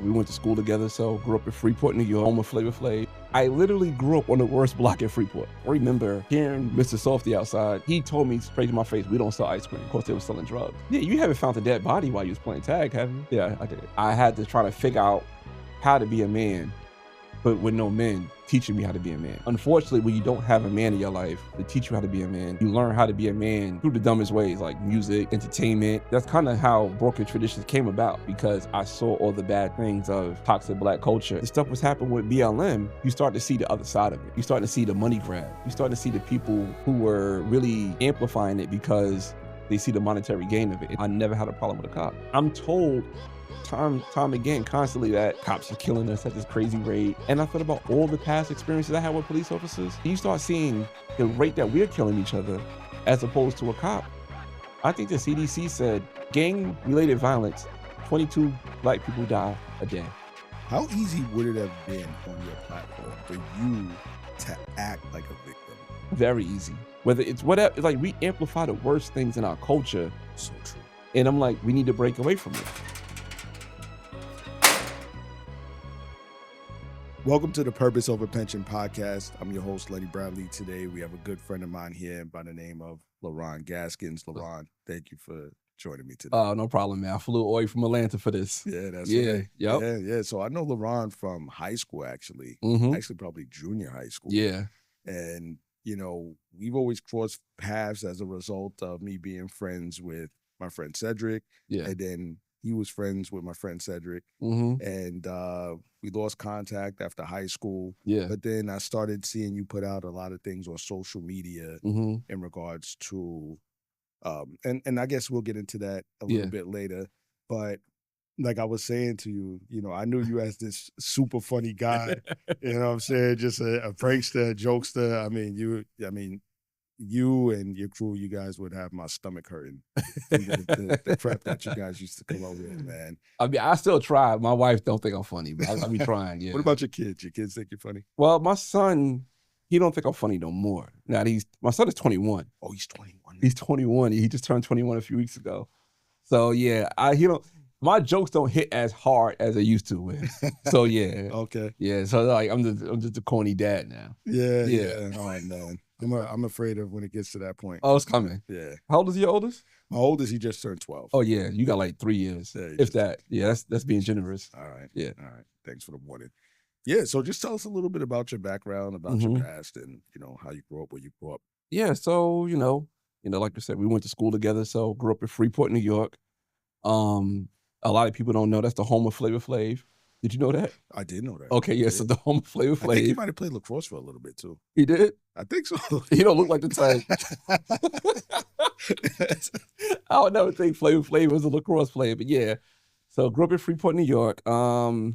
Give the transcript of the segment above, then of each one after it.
We went to school together, so grew up in Freeport, New York, home of Flavor Flav. I literally grew up on the worst block in Freeport. I remember hearing Mr. Softy outside. He told me straight to my face, we don't sell ice cream. Of course, they were selling drugs. Yeah, you haven't found a dead body while you was playing tag, have you? Yeah, I did. I had to try to figure out how to be a man, but with no men teaching me how to be a man. Unfortunately, when you don't have a man in your life to teach you how to be a man, you learn how to be a man through the dumbest ways, like music, entertainment. That's kind of how broken traditions came about, because I saw all the bad things of toxic Black culture. The stuff was happening with BLM. You start to see the other side of it. You start to see the money grab. You start to see the people who were really amplifying it because they see the monetary gain of it. I never had a problem with a cop. I'm told time again, constantly, that cops are killing us at this crazy rate. And I thought about all the past experiences I had with police officers. You start seeing the rate that we're killing each other as opposed to a cop. I think the CDC said gang-related violence, 22 Black people die a day. How easy would it have been on your platform for you to act like a victim? Very easy. Whether it's whatever, like, we amplify the worst things in our culture. So true. And I'm like, we need to break away from it. Welcome to the Purpose Over Pension podcast. I'm your host, Letty Bradley. Today, we have a good friend of mine here by the name of Leron Gaskins. Leron, thank you for joining me today. Oh, no problem, man. I flew all the way from Atlanta for this. Yeah, that's yeah, right. Yep. Yeah. So I know Leron from high school, actually. Mm-hmm. Actually, probably junior high school. Yeah. And, you know, we've always crossed paths as a result of me being friends with my friend Cedric. Yeah. And then he was friends with my friend Cedric. Mm-hmm. And we lost contact after high school. Yeah. But then I started seeing you put out a lot of things on social media Mm-hmm. in regards to, and I guess we'll get into that a little bit later. But like I was saying to you, you know, I knew you as this super funny guy, you know what I'm saying? Just a prankster, a jokester. I mean, you and your crew, you guys would have my stomach hurting. the crap that you guys used to come up with, man. I mean, I still try. My wife don't think I'm funny, but I be trying, yeah. What about your kids? Your kids think you're funny? Well, my son, he don't think I'm funny no more. Now, my son is 21. Oh, he's 21. He's 21. He just turned 21 a few weeks ago. So, yeah, my jokes don't hit as hard as they used to with. So, yeah. Okay. Yeah, so like I'm just a corny dad now. Yeah. Oh, man. I'm afraid of when it gets to that point. Oh, it's coming. Yeah. How old is your oldest? My oldest, he just turned 12. Oh, yeah. You got like 3 years, if that. Yeah, that's being generous. All right. Yeah. All right. Thanks for the warning. Yeah, so just tell us a little bit about your background, about your past, and, you know, how you grew up, where you grew up. Yeah, so, like I said, we went to school together, so grew up in Freeport, New York. A lot of people don't know that's the home of Flavor Flav. Did you know that? I did know that. Okay, yeah, so the home of Flavor Flav. I think he might have played lacrosse for a little bit, too. He did? I think so. He don't look like the type. I would never think Flavor Flav was a lacrosse player, but yeah. So grew up in Freeport, New York. I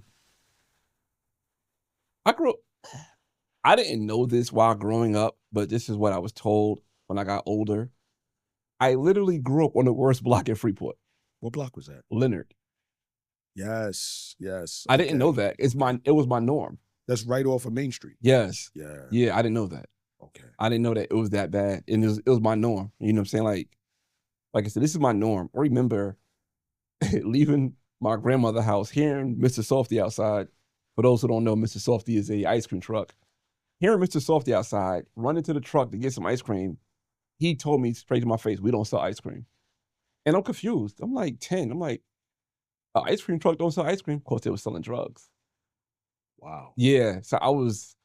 didn't know this while growing up, but this is what I was told when I got older. I literally grew up on the worst block in Freeport. What block was that? Leonard. Yes. I didn't know that. It was my norm. That's right off of Main Street. Yes. Yeah, I didn't know that. Okay. I didn't know that it was that bad. And it was my norm. You know what I'm saying? Like I said, this is my norm. I remember leaving my grandmother's house, hearing Mr. Softy outside. For those who don't know, Mr. Softy is a ice cream truck. Hearing Mr. Softy outside, running to the truck to get some ice cream, he told me straight to my face, we don't sell ice cream. And I'm confused. I'm like 10. I'm like, an ice cream truck don't sell ice cream? Of course, they were selling drugs. Wow. Yeah, so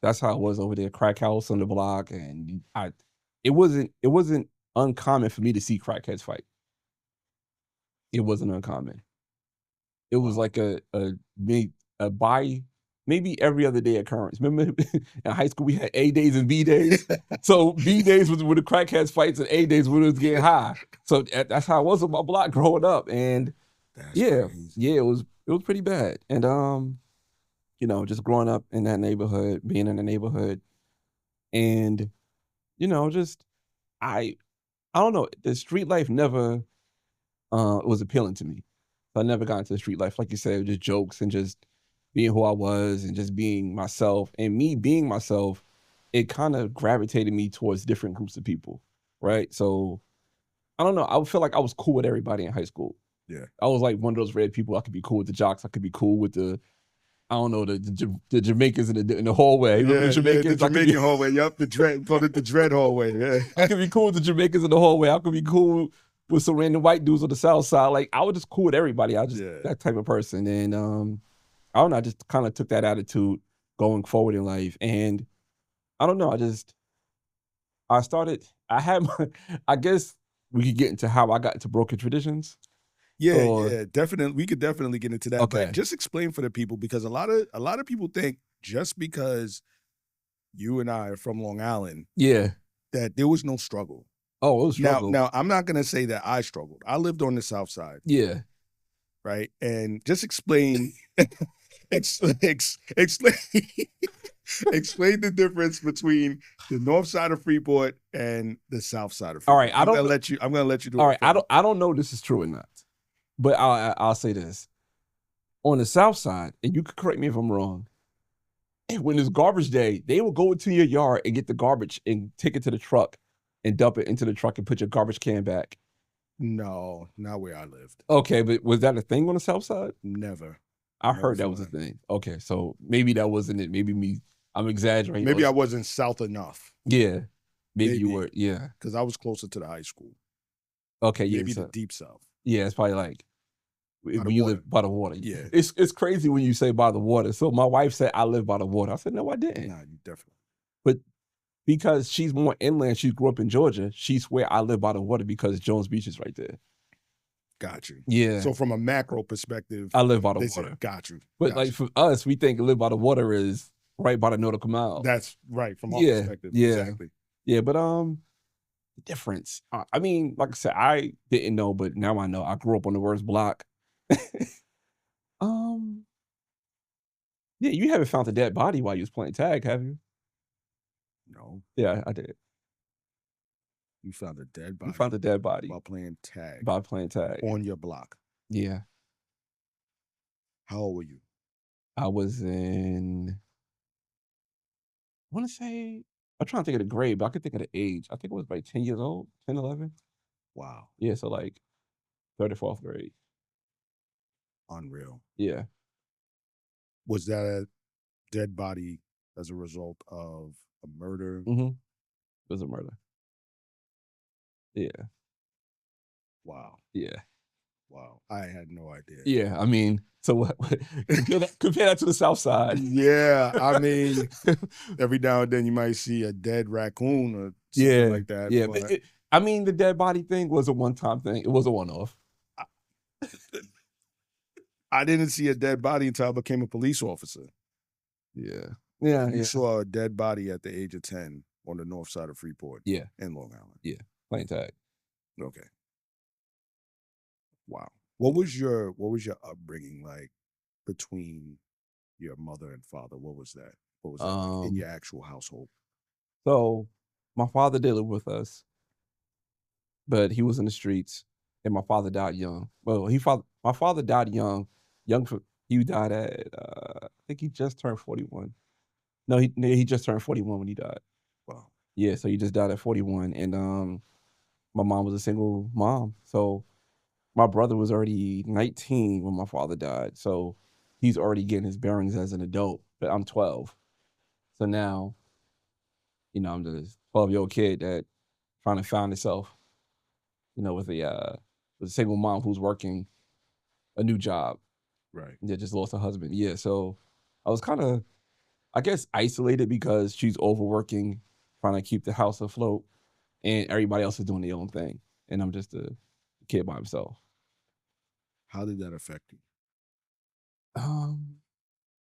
that's how I was over there, crack house on the block. And it wasn't uncommon for me to see crackheads fight. It wasn't uncommon. It was like maybe every other day occurrence. Remember in high school we had A days and B days? So B days was when the crackheads fights and A days when it was getting high. So that's how it was on my block growing up. And it was pretty bad. And just growing up in that neighborhood, being in the neighborhood, and I don't know, the street life never was appealing to me. So I never got into the street life, like you said, just jokes and just being who I was and just being myself. And me being myself, it kind of gravitated me towards different groups of people, right? So I don't know. I would feel like I was cool with everybody in high school. Yeah. I was like one of those red people. I could be cool with the jocks. I could be cool with the, I don't know, the Jamaicans in the hallway. Remember the Jamaicans? The Jamaican hallway. Yup, the dread, called it the dread hallway. Yeah. I could be cool with the Jamaicans in the hallway. I could be cool with some random white dudes on the south side. Like, I was just cool with everybody. I just that type of person. And I don't know, I just kind of took that attitude going forward in life. And I don't know, I guess we could get into how I got into broken traditions. Yeah, definitely. We could definitely get into that. Okay. But just explain for the people, because a lot of people think just because you and I are from Long Island, that there was no struggle. Oh, it was struggle. Now I'm not gonna say that I struggled. I lived on the South Side. Yeah. Right. And just explain explain explain the difference between the north side of Freeport and the south side of Freeport. All right, I'm gonna let you do all it. All right, I don't know if this is true or not, but I'll say this. On the south side, and you can correct me if I'm wrong, when it's garbage day, they will go into your yard and get the garbage and take it to the truck and dump it into the truck and put your garbage can back. No, not where I lived. Okay, but was that a thing on the south side? Never. I heard that was a thing. Okay, so maybe that wasn't it. Maybe I'm exaggerating. Maybe I wasn't south enough. Yeah. Maybe you were, yeah. Because I was closer to the high school. Okay, yeah. Maybe the deep south. Yeah, it's probably like when you live by the water. Yeah. It's crazy when you say by the water. So my wife said I live by the water. I said, no, I didn't. Nah, you definitely. But because she's more inland, she grew up in Georgia, she swear I live by the water because Jones Beach is right there. Got you. Yeah. So from a macro perspective, I live by the water. Got you. But like for us, we think live by the water is right by the nautical mile. That's right from our perspective. Yeah. Exactly. Yeah, but the difference. I mean, like I said, I didn't know, but now I know. I grew up on the worst block. Yeah, you haven't found a dead body while you was playing tag, have you? No. Yeah, I did. You found a dead body. You found a dead body while playing tag. By playing tag on your block. Yeah. How old were you? I was in. I want to say. I'm trying to think of the grade, but I could think of the age. I think it was like 10 years old, 10, 11. Wow. Yeah, so like 3rd or 4th grade. Unreal. Yeah. Was that a dead body as a result of a murder? Mm-hmm. It was a murder. Yeah. Wow. Yeah. Wow. I had no idea. Yeah, I mean, so what compare that to the South Side. Yeah, I mean, every now and then you might see a dead raccoon or something like that. Yeah, but I mean, the dead body thing was a one-time thing. It was a one-off. I didn't see a dead body until I became a police officer. Yeah. You saw a dead body at the age of 10 on the north side of Freeport. Yeah. In Long Island. Yeah. Playing tag. Okay. Wow. What was your upbringing like between your mother and father? What was that? What was that like in your actual household? So my father did live with us, but he was in the streets, and my father died young. Well, my father died young. He died at I think he just turned 41. No, he just turned 41 when he died. Wow. Yeah, so he just died at 41, and my mom was a single mom. So my brother was already 19 when my father died. So he's already getting his bearings as an adult, but I'm 12. So now, I'm this 12-year-old kid that trying to find himself, with a single mom who's working a new job. Right. That just lost her husband. Yeah. So I was kind of, I guess, isolated because she's overworking, trying to keep the house afloat, and everybody else is doing their own thing. And I'm just a kid by himself. How did that affect you?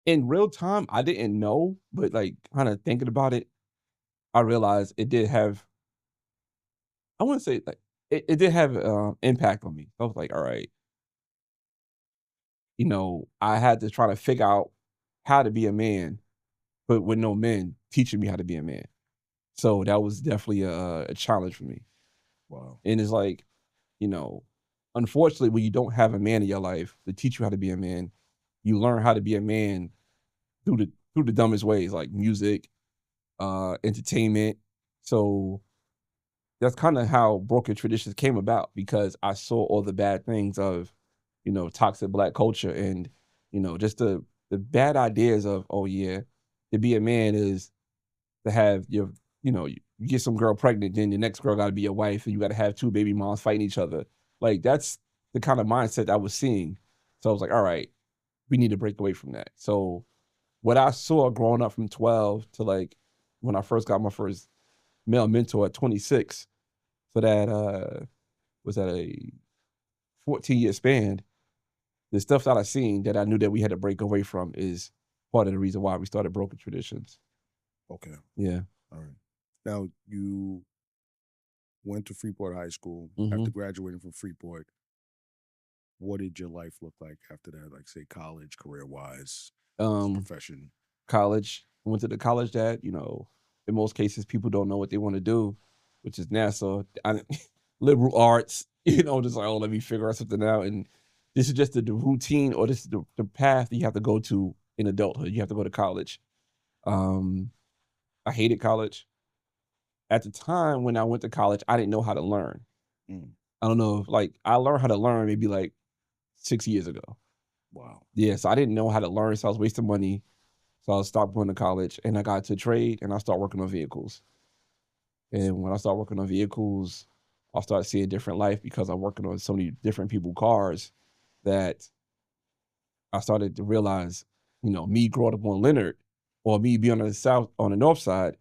In real time, I didn't know, but like kind of thinking about it, I realized it did have, I wouldn't say like, it did have impact on me. I was like, all right, I had to try to figure out how to be a man, but with no men teaching me how to be a man. So that was definitely a challenge for me. Wow. And it's like, unfortunately, when you don't have a man in your life to teach you how to be a man, you learn how to be a man through the dumbest ways, like music, entertainment. So that's kind of how broken traditions came about, because I saw all the bad things of you know, toxic Black culture and, you know, just the bad ideas of, oh yeah, to be a man is to have your, you know, you get some girl pregnant, then the next girl got to be your wife, and you got to have 2 baby moms fighting each other. Like that's the kind of mindset I was seeing. So I was like, all right, we need to break away from that. So what I saw growing up from 12 to like when I first got my first male mentor at 26, so that was at a 14-year span, the stuff that I seen that I knew that we had to break away from is part of the reason why we started Broken Traditions. Okay. Yeah. All right. Now, you went to Freeport High School. After graduating from Freeport, what did your life look like after that? Like, say, college, career-wise, profession? College. I went to the college that, you know, in most cases, people don't know what they want to do, which is NASA, liberal arts, you know, just like, oh, let me figure out something out. And this is just the routine, or this is the path that you have to go to in adulthood. You have to go to college. I hated college. At the time when I went to college, I didn't know how to learn. I don't know, like I learned how to learn maybe like 6 years ago. Wow. Yeah, so I didn't know how to learn, so I was wasting money. So I stopped going to college and I got to trade and I started working on vehicles. And when I started working on vehicles, I started seeing a different life because I'm working on so many different people's cars that I started to realize, you know, me growing up on Leonard or me being on the north side,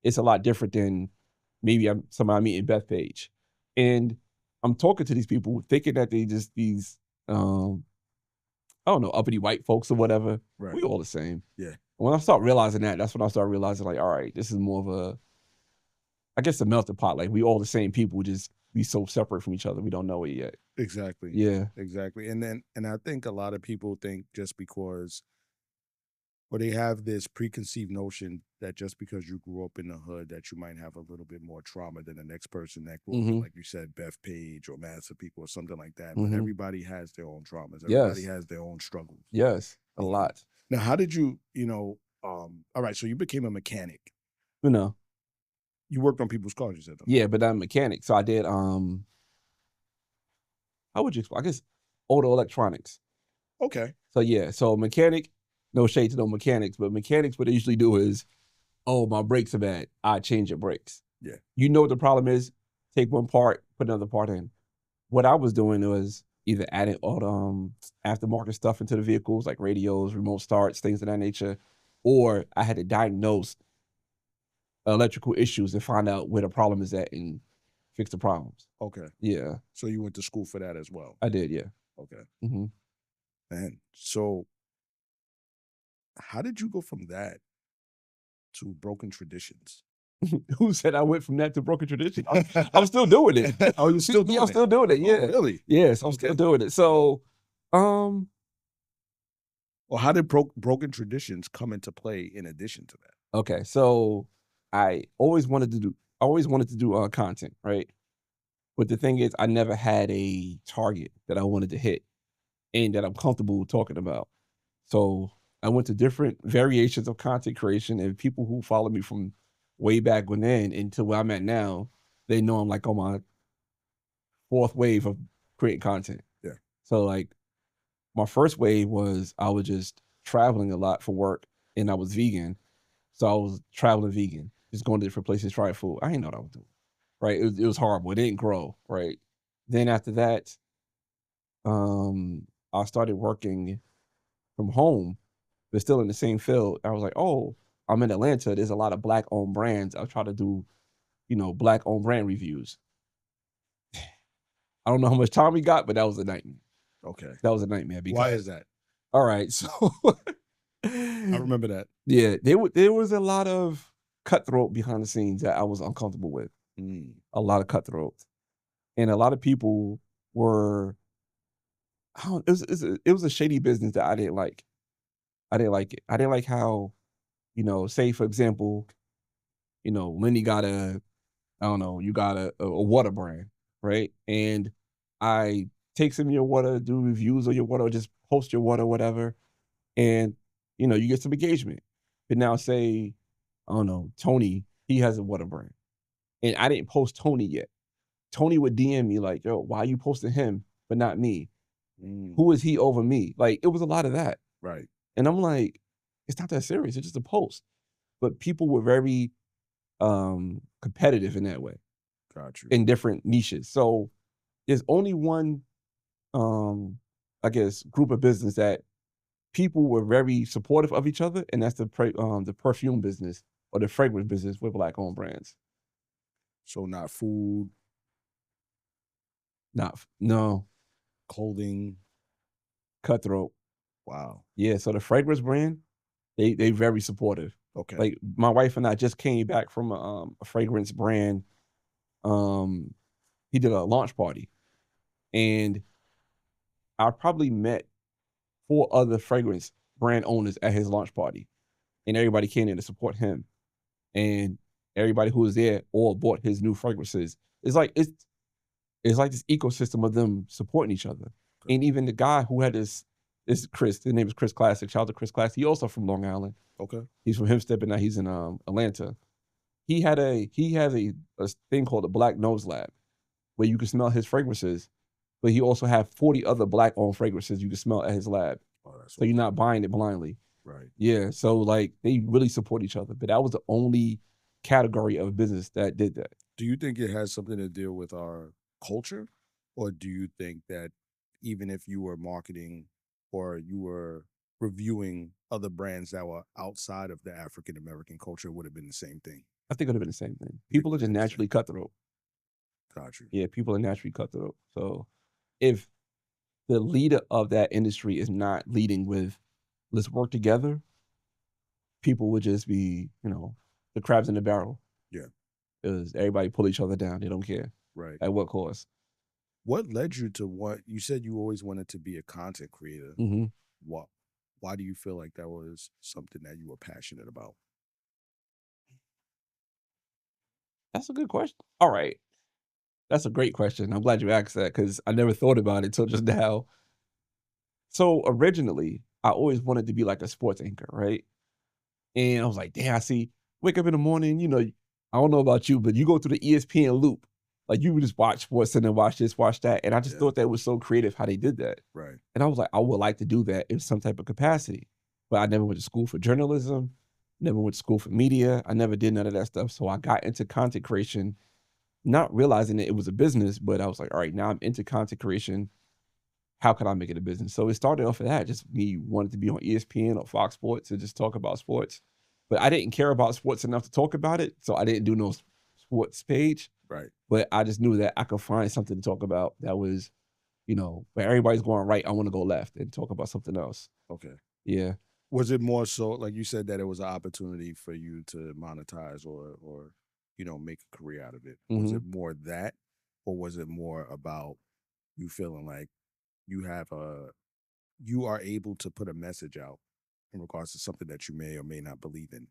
it's a lot different than maybe somebody I meet in Bethpage. And I'm talking to these people thinking that they just these, I don't know, uppity white folks or whatever. Right. We all the same. Yeah. When I start realizing that, that's when I start realizing like, all right, this is more of a, I guess, a melting pot. Like we all the same people, just be so separate from each other. We don't know it yet. Exactly. Yeah. Exactly. And I think a lot of people think just because, or they have this preconceived notion that just because you grew up in the hood that you might have a little bit more trauma than the next person that grew up in, like you said, Bethpage or Massive People or something like that. But everybody has their own traumas. Everybody has their own struggles. Yes, a lot. Now, how did you, all right, so you became a mechanic. You know. You worked on people's cars, you said, though. Yeah, but I'm a mechanic. So I did, how would you explain? I guess auto electronics. Okay. So yeah, so mechanic, no shade to no mechanics, but mechanics, what they usually do is, oh, my brakes are bad. I change your brakes. Yeah. You know what the problem is? Take one part, put another part in. What I was doing was either adding all the aftermarket stuff into the vehicles, like radios, remote starts, things of that nature, or I had to diagnose electrical issues and find out where the problem is at and fix the problems. Okay. Yeah. So you went to school for that as well? I did, yeah. Okay. Mm-hmm. Man, so how did you go from that to Broken Traditions? Who said I went from that to Broken Traditions? I'm still doing it. Oh, you're still doing it? I'm still doing it, yeah. Oh, really? Yes, I'm still doing it. So, well, how did Broken Traditions come into play in addition to that? Okay, so I always wanted to do content, right? But the thing is, I never had a target that I wanted to hit and that I'm comfortable talking about. So I went to different variations of content creation, and people who follow me from way back when then into where I'm at now, they know I'm like on my 4th wave of creating content. Yeah. So like my first wave was I was just traveling a lot for work and I was vegan. So I was traveling vegan, just going to different places, trying food. I didn't know what I was doing, right? It was horrible. It didn't grow, right? Then after that, I started working from home, but still in the same field. I was like, oh, I'm in Atlanta. There's a lot of Black-owned brands. I'll try to do, Black-owned brand reviews. I don't know how much time we got, but that was a nightmare. Okay. That was a nightmare. Because, why is that? All right, so I remember that. Yeah, there was a lot of cutthroat behind the scenes that I was uncomfortable with. A lot of cutthroat, and a lot of people were. It was a shady business that I didn't like. I didn't like it. I didn't like how, say for example, Lenny got you got a water brand, right? And I take some of your water, do reviews on your water, or just post your water, whatever, and you get some engagement. But now say, I don't know, Tony, he has a water brand, and I didn't post Tony yet. Tony would DM me like, yo, why are you posting him but not me? Who is he over me? Like, it was a lot of that. Right. And I'm like, it's not that serious. It's just a post. But people were very competitive in that way. Got you. In different niches. So there's only one, I guess, group of business that people were very supportive of each other, and that's the perfume business or the fragrance business with Black-owned brands. So not food, no. Clothing. Cutthroat. Wow. Yeah, so the fragrance brand, they very supportive. Okay. Like, my wife and I just came back from a fragrance brand. He did a launch party, and I probably met 4 other fragrance brand owners at his launch party, and everybody came in to support him. And everybody who was there all bought his new fragrances. It's like this ecosystem of them supporting each other. Okay. And even the guy who had this Chris, his name is Chris Classic. Shout out to Chris Classic. He also from Long Island. Okay. He's from Hempstead, but now he's in Atlanta. He has a thing called a Black Nose Lab, where you can smell his fragrances, but he also have 40 other Black-owned fragrances you can smell at his lab. Oh, so you're not buying it blindly. Right. Yeah. So, like, they really support each other. But that was the only category of business that did that. Do you think it has something to do with our culture? Or do you think that even if you were marketing or you were reviewing other brands that were outside of the African American culture, it would have been the same thing? I think it would have been the same thing. People are just naturally cutthroat. Got you. Yeah, people are naturally cutthroat. So if the leader of that industry is not leading with, let's work together, people would just be, the crabs in the barrel. Yeah. Because everybody pull each other down. They don't care. Right. At what cost? What led you to what you said you always wanted to be a content creator? Mm-hmm. Why do you feel like that was something that you were passionate about? That's a good question. All right. That's a great question. I'm glad you asked that, because I never thought about it until just now. So originally, I always wanted to be like a sports anchor, right? And I was like, damn, wake up in the morning, I don't know about you, but you go through the ESPN loop. Like, you would just watch sports and then watch this, watch that. And I just thought that was so creative how they did that. Right. And I was like, I would like to do that in some type of capacity. But I never went to school for journalism, never went to school for media. I never did none of that stuff. So I got into content creation, not realizing that it was a business, but I was like, all right, now I'm into content creation. How can I make it a business? So it started off of that, just me wanting to be on ESPN or Fox Sports and just talk about sports. But I didn't care about sports enough to talk about it, so I didn't do no sports page. Right. But I just knew that I could find something to talk about that was, where everybody's going right, I want to go left and talk about something else. Okay. Yeah. Was it more so, like you said, that it was an opportunity for you to monetize or make a career out of it? Mm-hmm. Was it more that, or was it more about you feeling like you are able to put a message out in regards to something that you may or may not believe in?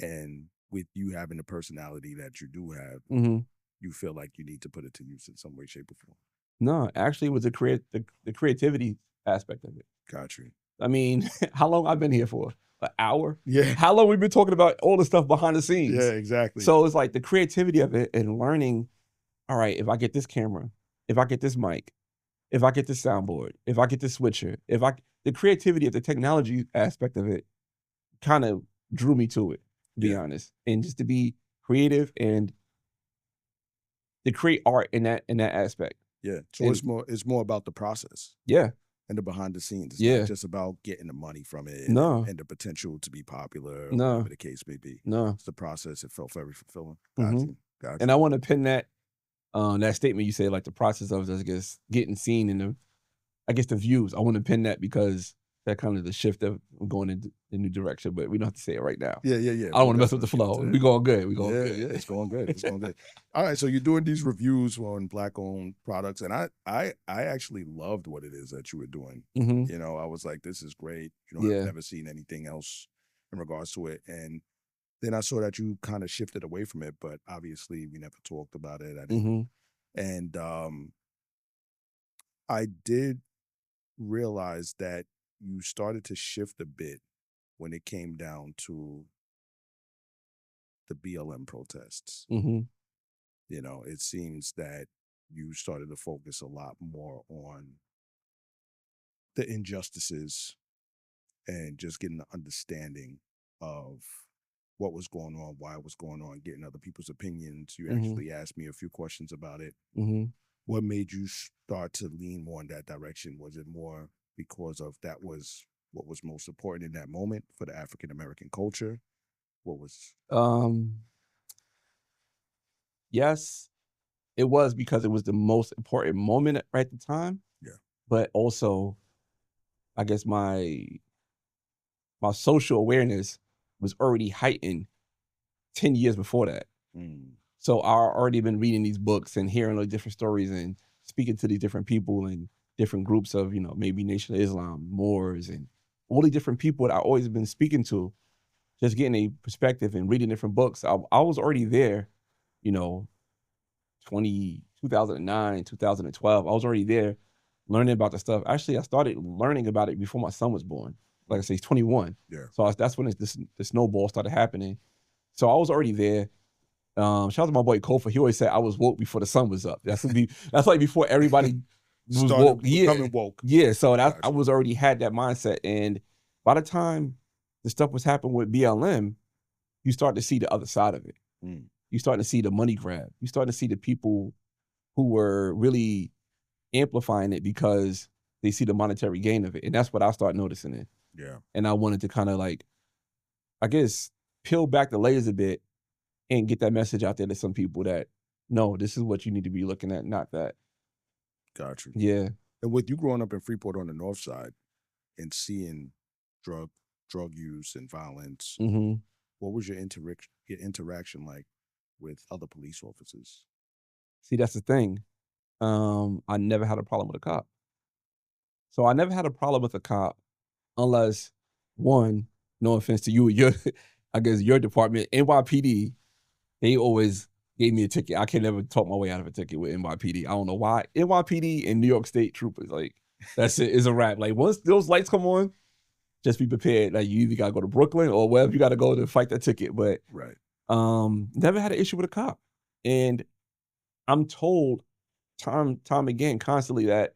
And with you having the personality that you do have, mm-hmm. you feel like you need to put it to use in some way, shape, or form? No, actually it was the creativity aspect of it. Got you. I mean, how long I've been here for? An hour? Yeah. How long we've been talking about all the stuff behind the scenes? Yeah, exactly. So it's like the creativity of it and learning, all right, if I get this camera, if I get this mic, if I get this soundboard, if I get this switcher, the creativity of the technology aspect of it kind of drew me to it, to be honest. And just to be creative and to create art in that aspect. Yeah. So it's more about the process. Yeah. And the behind the scenes. It's not just about getting the money from it and the potential to be popular, or whatever the case may be. No. It's the process. It felt very fulfilling. Gotcha. Gotcha. And I want to pin that statement you say, like the process of, I guess, getting seen in the views. I want to pin that because that kind of the shift of going in the new direction, but we don't have to say it right now. Yeah. I don't want to mess with the flow. We going good. We going good. Yeah, it's going good. It's going good. All right, so you're doing these reviews on Black-owned products, and I actually loved what it is that you were doing. Mm-hmm. I was like, this is great. I've never seen anything else in regards to it, and then I saw that you kind of shifted away from it, but obviously we never talked about it. I didn't. And I did realize that you started to shift a bit when it came down to the BLM protests. Mm-hmm. It seems that you started to focus a lot more on the injustices and just getting the understanding of what was going on, why it was going on, getting other people's opinions. You actually asked me a few questions about it. What made you start to lean more in that direction? Was it more because of that was what was most important in that moment for the African-American culture? What was... Yes, it was because it was the most important moment at the time. Yeah. But also, I guess my social awareness was already heightened 10 years before that. So I already been reading these books and hearing the different stories and speaking to these different people and different groups of, maybe Nation of Islam, Moors, and all the different people that I always been speaking to, just getting a perspective and reading different books. I was already there, 2009, 2012. I was already there learning about the stuff. Actually, I started learning about it before my son was born. Like I say, he's 21. Yeah. So that's when the snowball started happening. So I was already there. Shout out to my boy Kofa. He always said I was woke before the sun was up. That's like before everybody was woke. Becoming woke. Yeah. So I was already had that mindset. And by the time the stuff was happening with BLM, you start to see the other side of it. You start to see the money grab. You start to see the people who were really amplifying it because they see the monetary gain of it. And that's what I started noticing it. Yeah. And I wanted to kind of peel back the layers a bit and get that message out there to some people that, no, this is what you need to be looking at, not that. Gotcha. Yeah. And with you growing up in Freeport on the north side and seeing drug use and violence, what was your interaction like with other police officers? See, that's the thing. I never had a problem with a cop. So I never had a problem with a cop unless, one, no offense to you, your department, NYPD, they always gave me a ticket. I can never talk my way out of a ticket with NYPD. I don't know why. NYPD and New York State troopers, that's it. It's a wrap. Once those lights come on, just be prepared. You either gotta go to Brooklyn or wherever you gotta go to fight that ticket. But right. Never had an issue with a cop. And I'm told time again, constantly that,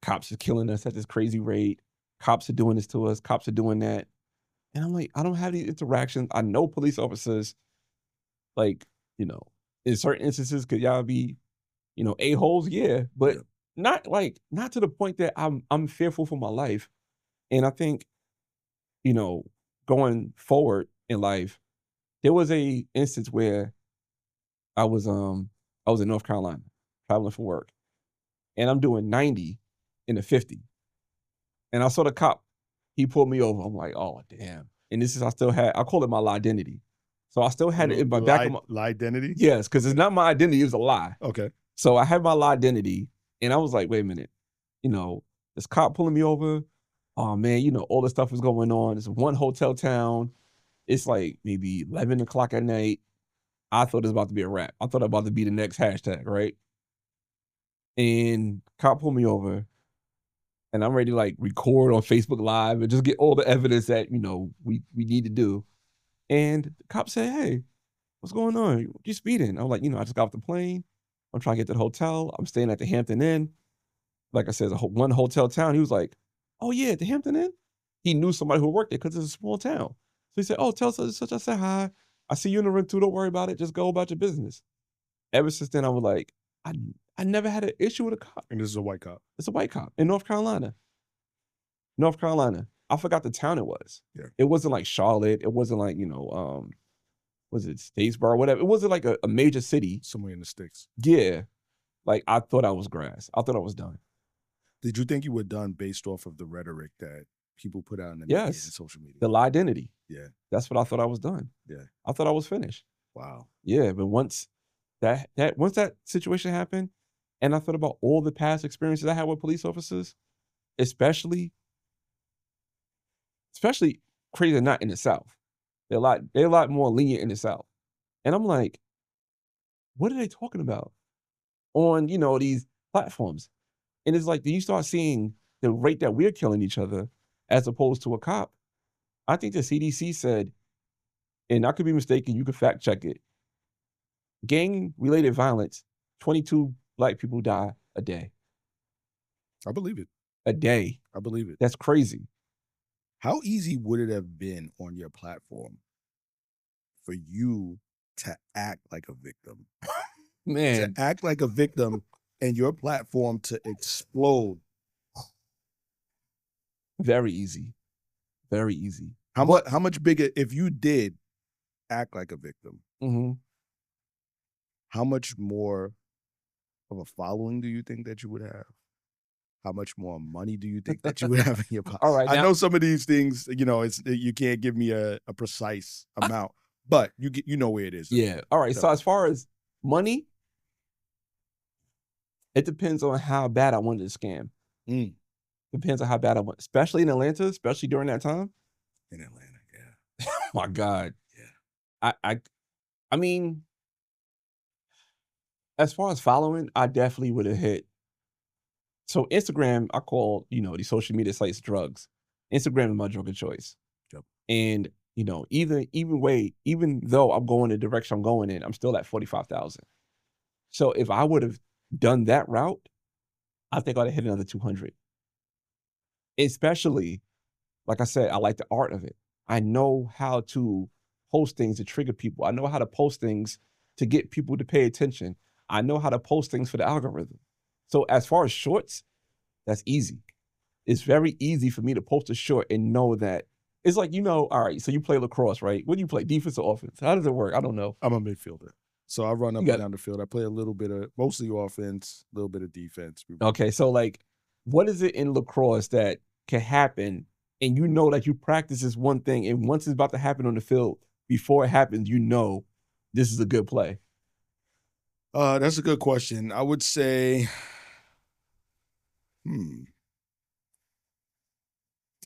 cops are killing us at this crazy rate. Cops are doing this to us. Cops are doing that. And I'm like, I don't have these interactions. I know police officers, in certain instances, could y'all be, a-holes? Yeah. But not to the point that I'm fearful for my life. And I think, going forward in life, there was a instance where I was in North Carolina traveling for work, and I'm doing 90 in a 50. And I saw the cop, he pulled me over. I'm like, oh, damn. And I call it my lie identity. So I still had it in my back of my... Lie identity? Yes, because it's not my identity, it was a lie. Okay. So I had my lie identity, and I was like, wait a minute. This cop pulling me over. Oh, man, all this stuff was going on. It's one hotel town. It's like maybe 11 o'clock at night. I thought it was about to be a wrap. I thought it was about to be the next hashtag, right? And cop pulled me over, and I'm ready to record on Facebook Live and just get all the evidence that, we need to do. And the cop said, hey, what's going on? You speeding? I'm like, I just got off the plane. I'm trying to get to the hotel. I'm staying at the Hampton Inn. Like I said, it's one hotel town. He was like, oh yeah, at the Hampton Inn? He knew somebody who worked there because it's a small town. So he said, oh, tell such. I said, hi. I see you in the room too. Don't worry about it. Just go about your business. Ever since then, I was like, I never had an issue with a cop. And this is a white cop. It's a white cop in North Carolina. North Carolina. I forgot the town it was. Yeah. It wasn't like Charlotte. It wasn't like, was it Statesboro, whatever. It wasn't like a major city. Somewhere in the sticks. Yeah. I thought I was grass. I thought I was done. Did you think you were done based off of the rhetoric that people put out in the media and social media? The lie identity. Yeah. That's what I thought I was done. Yeah. I thought I was finished. Wow. Yeah, but once that situation happened, and I thought about all the past experiences I had with police officers, especially crazy not in the South. They're a lot more lenient in the South. And I'm like, what are they talking about on, these platforms? And it's like, then you start seeing the rate that we're killing each other as opposed to a cop. I think the CDC said, and I could be mistaken, you could fact check it, gang-related violence, 22 Black people die a day. I believe it. a day. I believe it. That's crazy. How easy would it have been on your platform for you to act like a victim? Man. To act like a victim and your platform to explode. Very easy. Very easy. How much bigger, if you did act like a victim, how much more of a following do you think that you would have? How much more money do you think that you would have in your pocket? All right. I know some of these things, you can't give me a precise amount, but you know where it is. Yeah. All right. So as far as money, it depends on how bad I wanted to scam. Depends on how bad I want, especially in Atlanta, especially during that time. In Atlanta, yeah. Oh my God. Yeah. I mean, as far as following, I definitely would have hit. So Instagram, I call, these social media sites drugs. Instagram is my drug of choice. Yep. And, even though I'm going the direction I'm going in, I'm still at 45,000. So if I would have done that route, I think I'd have hit another 200. Especially, like I said, I like the art of it. I know how to post things to trigger people. I know how to post things to get people to pay attention. I know how to post things for the algorithm. So as far as shorts, that's easy. It's very easy for me to post a short and know that it's like, all right, so you play lacrosse, right? What do you play, defense or offense? How does it work? I don't know. I'm a midfielder. So I run up and down the field. I play a little bit of, mostly offense, a little bit of defense. Okay, so like, what is it in lacrosse that can happen and that you practice this one thing and once it's about to happen on the field, before it happens, this is a good play? That's a good question. I would say,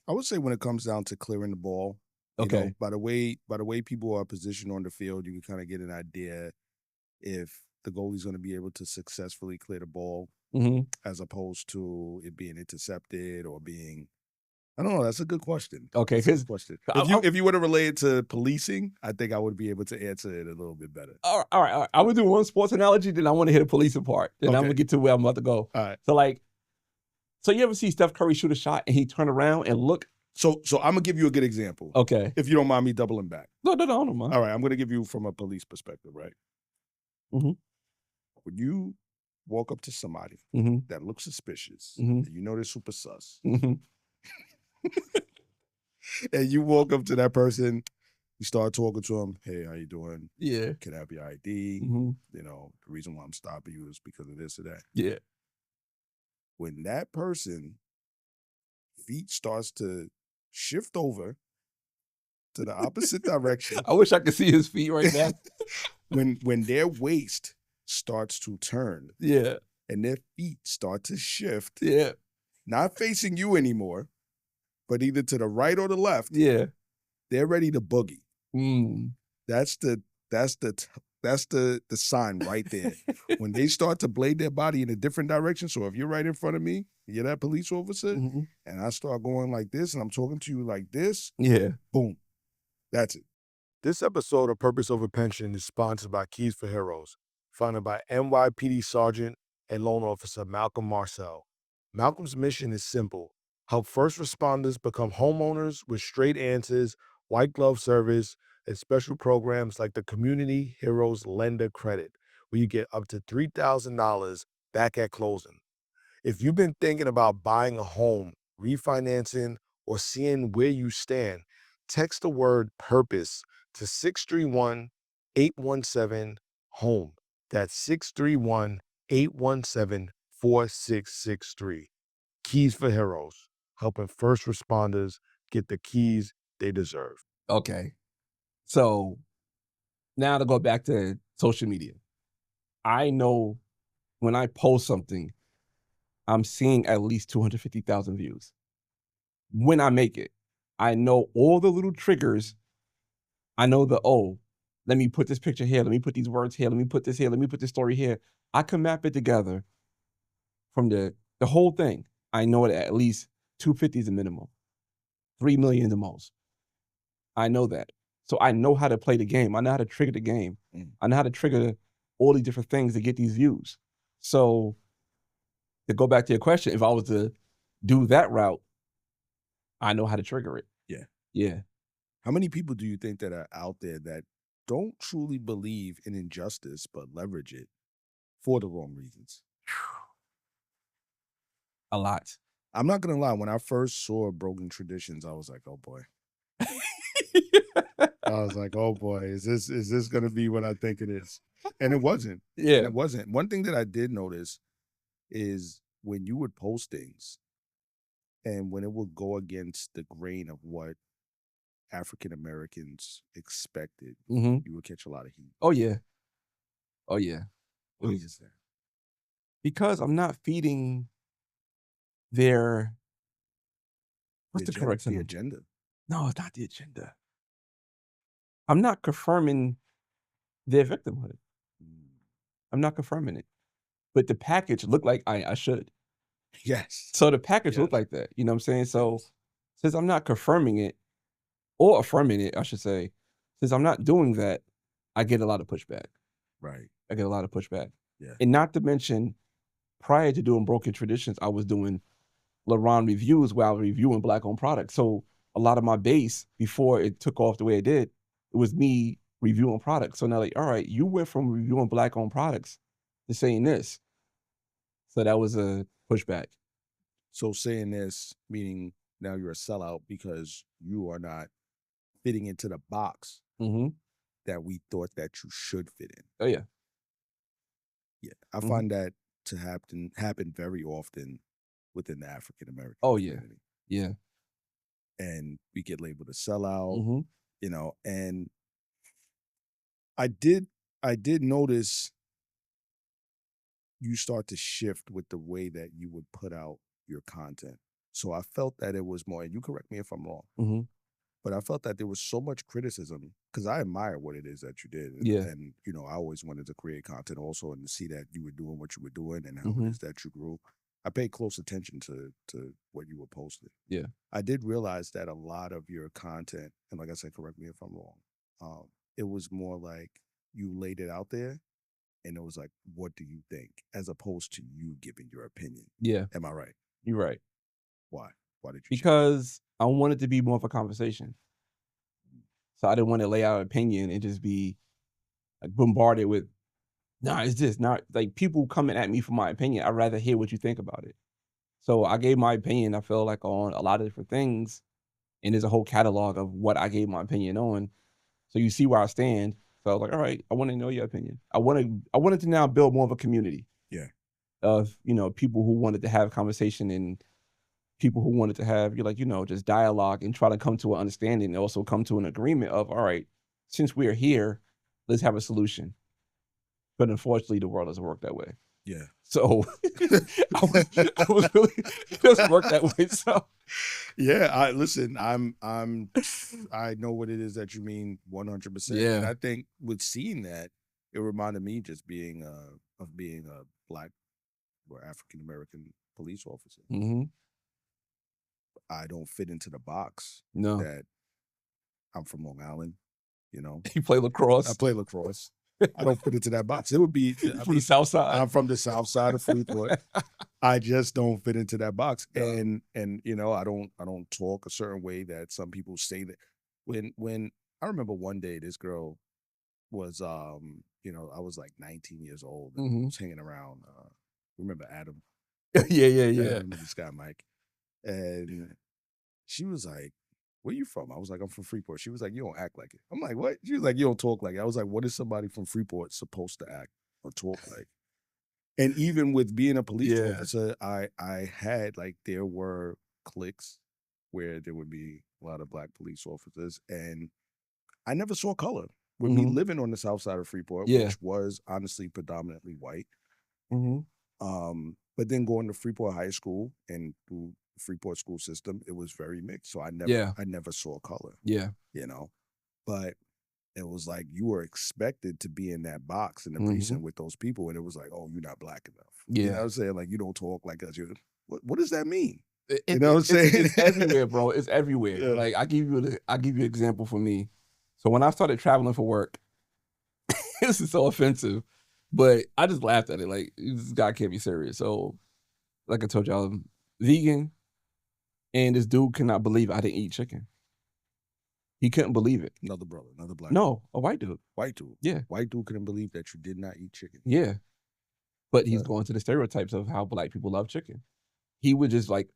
I would say when it comes down to clearing the ball, okay, by the way people are positioned on the field, you can kind of get an idea if the goalie's going to be able to successfully clear the ball, as opposed to it being intercepted or being. I don't know. That's a good question. Okay, because if you were to relate it to policing, I think I would be able to answer it a little bit better. All right. I would do one sports analogy, then I want to hit a policing part. Then I'm gonna get to where I'm about to go. All right. So you ever see Steph Curry shoot a shot and he turn around and look? So I'm gonna give you a good example. Okay. If you don't mind me doubling back. No, I don't mind. All right, I'm gonna give you from a police perspective, right? When you walk up to somebody that looks suspicious, and they're super sus, and you walk up to that person, you start talking to them. Hey, how you doing? Yeah. Can I have your ID? The reason why I'm stopping you is because of this or that. Yeah. When that person feet starts to shift over to the opposite direction. I wish I could see his feet right now. when their waist starts to turn. Yeah. And their feet start to shift. Yeah. Not facing you anymore, but either to the right or the left. Yeah. They're ready to boogie. That's the sign right there. When they start to blade their body in a different direction. So if you're right in front of me, you're that police officer, and I start going like this, and I'm talking to you like this. Yeah. Boom. That's it. This episode of Purpose Over Pension is sponsored by Keys for Heroes, founded by NYPD Sergeant and Loan Officer Malcolm Marcel. Malcolm's mission is simple: help first responders become homeowners with straight answers, white glove service, and special programs like the Community Heroes Lender Credit, where you get up to $3,000 back at closing. If you've been thinking about buying a home, refinancing, or seeing where you stand, text the word PURPOSE to 631-817-HOME. That's 631-817-4663. Keys for Heroes, helping first responders get the keys they deserve. Okay. So now to go back to social media. I know when I post something, I'm seeing at least 250,000 views. When I make it, I know all the little triggers. I know let me put this picture here. Let me put these words here. Let me put this here. Let me put this story here. I can map it together from the whole thing. I know it at least 250 is the minimum. 3 million is the most. I know that. So I know how to play the game. I know how to trigger the game. I know how to trigger all these different things to get these views. So to go back to your question, if I was to do that route, I know how to trigger it. Yeah. Yeah. How many people do you think that are out there that don't truly believe in injustice but leverage it for the wrong reasons? A lot. I'm not gonna lie. When I first saw Broken Traditions, I was like, "Oh boy." I was like, "Oh boy, is this gonna be what I think it is?" And it wasn't. Yeah. And it wasn't. One thing that I did notice is when you would post things, and when it would go against the grain of what African Americans expected, you would catch a lot of heat. Oh yeah. Oh yeah. Why is that? Because I'm not feeding their what's the correct The term? agenda. No, it's not the agenda. I'm not confirming their victimhood. I'm not confirming it. But the package looked like I should. Yes. So the package looked like that. You know what I'm saying? So since I'm not confirming it or affirming it, I should say, since I'm not doing that, I get a lot of pushback. Right. I get a lot of pushback. Yeah. And not to mention, prior to doing Broken Traditions, I was doing Leron reviews where I was reviewing Black-owned products. So a lot of my base, before it took off the way it did, it was me reviewing products. So now, like, all right, you went from reviewing Black-owned products to saying this. So that was a pushback. So saying this, meaning now you're a sellout because you are not fitting into the box that we thought that you should fit in. Oh yeah. Yeah. I find that to happen very often within the African American community. Yeah. And we get labeled a sellout, you know, and I did notice you start to shift with the way that you would put out your content. So I felt that it was more, and you correct me if I'm wrong, but I felt that there was so much criticism because I admire what it is that you did. And, you know, I always wanted to create content also and to see that you were doing what you were doing and how it is that you grew. I paid close attention to what you were posting. Yeah. I did realize that a lot of your content, and like I said, correct me if I'm wrong, it was more like you laid it out there and it was like, what do you think? As opposed to you giving your opinion. Yeah. Am I right? You're right. Why? Why did you? Because I wanted to be more of a conversation. So I didn't want to lay out an opinion and just be like bombarded with, nah, it's just not like people coming at me for my opinion. I'd rather hear what you think about it. So I gave my opinion, I feel like, on a lot of different things. And there's a whole catalog of what I gave my opinion on. So you see where I stand. So I was like, all right, I want to know your opinion. I wanted to now build more of a community. Yeah. Of, you know, people who wanted to have conversation and people who wanted to have, you're like, you know, just dialogue and try to come to an understanding and also come to an agreement of, all right, since we're here, let's have a solution. But unfortunately, the world doesn't work that way. Yeah. So I was really, it doesn't work that way. So yeah, I know what it is that you mean 100%. Yeah. And I think with seeing that, it reminded me just being of being a Black or African American police officer. I don't fit into the box that I'm from Long Island, you know. You play lacrosse? I play lacrosse. I don't fit into that box. It would be from the South Side. I'm from the South Side of Freeport. I just don't fit into that box. And you know, I don't talk a certain way that some people say that. When I remember one day this girl was you know, I was like 19 years old and was hanging around remember Adam? Yeah. This guy Mike. And she was like, where you from? I was like, I'm from Freeport. She was like, you don't act like it. I'm like, what? She was like, you don't talk like it. I was like, what is somebody from Freeport supposed to act or talk like? And even with being a police officer, I had, like, there were cliques where there would be a lot of Black police officers, and I never saw color. With me living on the South Side of Freeport, which was honestly predominantly white, but then going to Freeport High School and through Freeport school system, it was very mixed. So I never saw color. Yeah. You know, but it was like you were expected to be in that box in the precinct with those people, and it was like, oh, you're not Black enough. Yeah. You know what I'm saying? Like, you don't talk like us. What does that mean? You know what I'm saying? It's everywhere, bro. It's everywhere. Yeah. Like, I give you an example for me. So when I started traveling for work, this is so offensive, but I just laughed at it. Like, this guy can't be serious. So, like I told y'all, I'm vegan. And this dude cannot believe I didn't eat chicken. He couldn't believe it. Another brother, another black. No, a white dude. White dude. Yeah. White dude couldn't believe that you did not eat chicken. Yeah. But he's going to the stereotypes of how black people love chicken. He was just like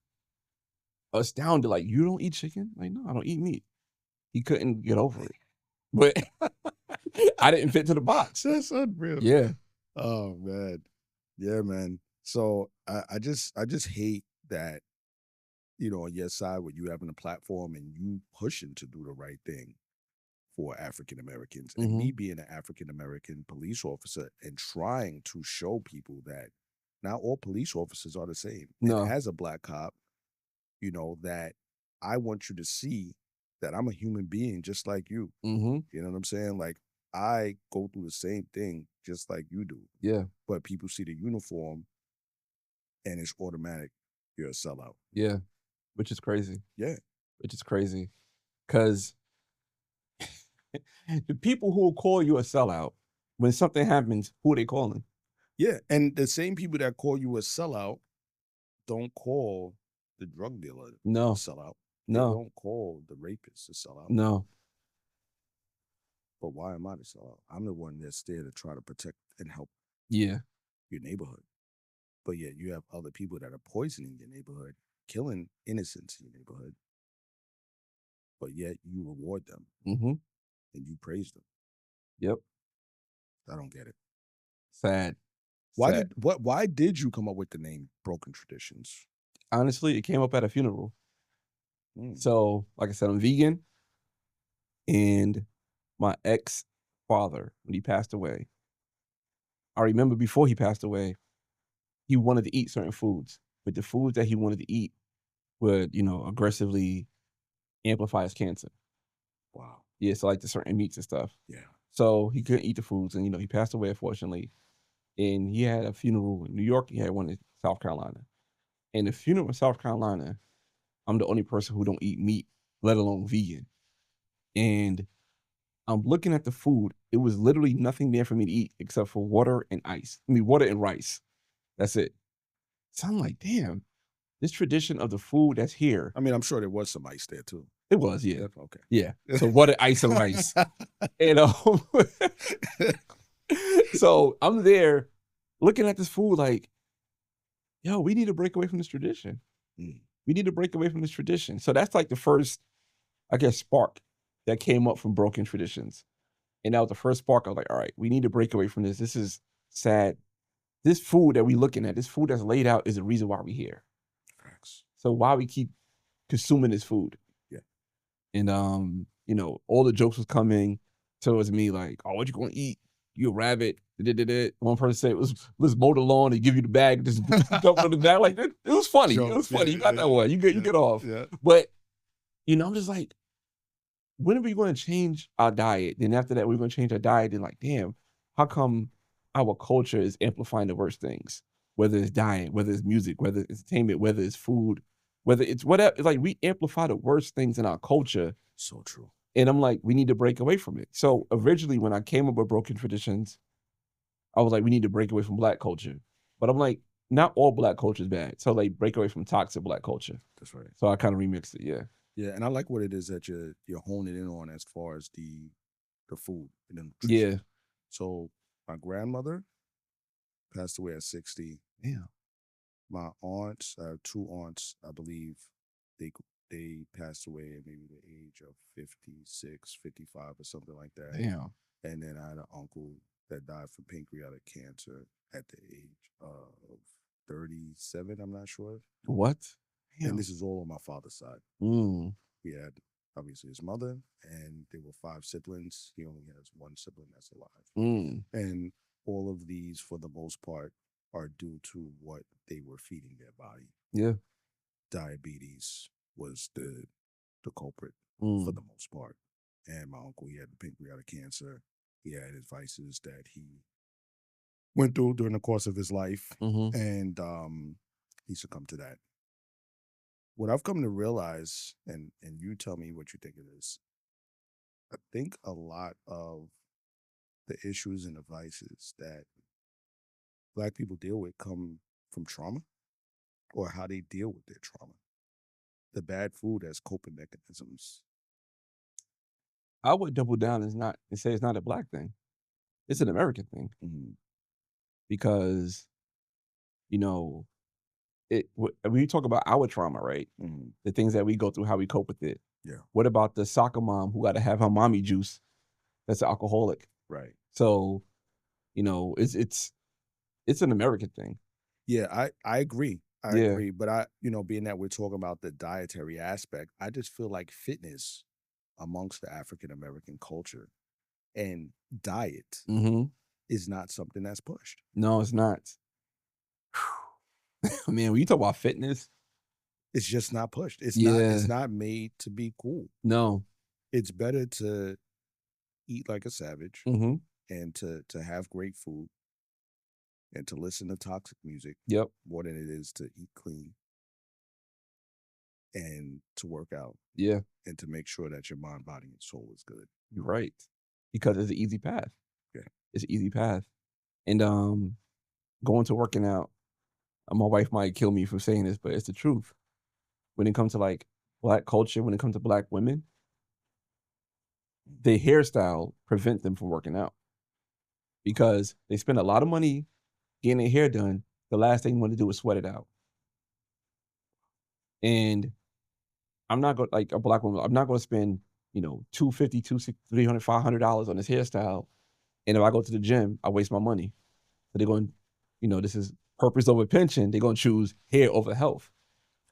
astounded, like, you don't eat chicken? Like, no, I don't eat meat. He couldn't get over it. But I didn't fit to the box. That's unreal. Yeah. Oh man. Yeah, man. So I just hate that, you know, on your side where you having a platform and you pushing to do the right thing for African Americans, and me being an African American police officer and trying to show people that not all police officers are the same. No. And as a black cop, you know, that I want you to see that I'm a human being just like you. You know what I'm saying? Like, I go through the same thing just like you do. Yeah. But people see the uniform and it's automatic. You're a sellout. Yeah. Which is crazy. Yeah. Which is crazy. Because the people who will call you a sellout, when something happens, who are they calling? Yeah. And the same people that call you a sellout don't call the drug dealer a sellout. They don't call the rapist a sellout. No. But why am I the sellout? I'm the one that's there to try to protect and help your neighborhood. But yet you have other people that are poisoning your neighborhood, killing innocents in your neighborhood. But yet you reward them and you praise them. Yep. I don't get it. Sad. Why did you come up with the name Broken Traditions? Honestly, it came up at a funeral. So, like I said, I'm vegan, and my ex-father, when he passed away, I remember before he passed away, he wanted to eat certain foods, but the foods that he wanted to eat would, you know, aggressively amplify his cancer. Wow. Yeah, so like the certain meats and stuff. Yeah. So he couldn't eat the foods, and, you know, he passed away, unfortunately. And he had a funeral in New York. He had one in South Carolina. And the funeral in South Carolina, I'm the only person who don't eat meat, let alone vegan. And I'm looking at the food. It was literally nothing there for me to eat except for water and ice. I mean, water and rice. That's it. So I'm like, damn, this tradition of the food that's here. I mean, I'm sure there was some ice there too. It was, yeah. Okay. Yeah. So water, ice, and rice. And so I'm there looking at this food like, yo, we need to break away from this tradition. We need to break away from this tradition. So that's like the first, I guess, spark that came up from broken traditions. And that was the first spark. I was like, all right, we need to break away from this. This is sad. This food that we're looking at, this food that's laid out is the reason why we're here. Facts. So why we keep consuming this food. Yeah. And, you know, all the jokes was coming towards me like, oh, what you gonna eat? You a rabbit. One person said, let's mow the lawn and give you the bag. Just dump it in the bag. Like, it was funny. It was funny. You got that one. You get off. Yeah. But, you know, I'm just like, when are we going to change our diet? Then after that, we're going to change our diet. And like, damn, how come our culture is amplifying the worst things? Whether it's diet, whether it's music, whether it's entertainment, whether it's food, whether it's whatever. It's like we amplify the worst things in our culture. So true. And I'm like, we need to break away from it. So originally, when I came up with Broken Traditions, I was like, we need to break away from Black culture. But I'm like, not all Black culture is bad. So like, break away from toxic Black culture. That's right. So I kind of remixed it, yeah. Yeah, and I like what it is that you're honing in on as far as the food and the nutrition. Yeah. So my grandmother passed away at 60. Yeah. My aunts, I have two aunts, I believe they passed away at maybe the age of 56, 55 or something like that. Damn. And then I had an uncle that died from pancreatic cancer at the age of 37, I'm not sure. What? Damn. And this is all on my father's side. He had obviously his mother, and there were 5 siblings. He only has 1 sibling that's alive. And all of these, for the most part, are due to what they were feeding their body. Yeah. Diabetes was the culprit for the most part. And my uncle, he had pancreatic cancer. He had his vices that he went through during the course of his life, and he succumbed to that. What I've come to realize, and you tell me what you think it is, I think a lot of the issues and the vices that Black people deal with come from trauma or how they deal with their trauma. the bad food as coping mechanisms? I would double down and say it's not a Black thing. It's an American thing. Mm-hmm. Because, you know, when you talk about our trauma, right? Mm-hmm. The things that we go through, how we cope with it. Yeah. What about the soccer mom who got to have her mommy juice that's an alcoholic? Right. So, you know, it's an American thing. Yeah, I agree. I agree. But being that we're talking about the dietary aspect, I just feel like fitness amongst the African American culture and diet is not something that's pushed. No, it's not. Man, when you talk about fitness, it's just not pushed. It's not made to be cool. No. It's better to eat like a savage and to have great food and to listen to toxic music more than it is to eat clean and to work out. Yeah. And to make sure that your mind, body, and soul is good. You're right. Because it's an easy path. Yeah. It's an easy path. And going to working out, my wife might kill me for saying this, but it's the truth. When it comes to like Black culture, when it comes to Black women, their hairstyle prevent them from working out. Because they spend a lot of money getting their hair done. The last thing you want to do is sweat it out. And I'm not going, like a Black woman, I'm not going to spend, $250, $200, $300, $500 on this hairstyle. And if I go to the gym, I waste my money. So they're going, this is purpose over pension. They're going to choose hair over health.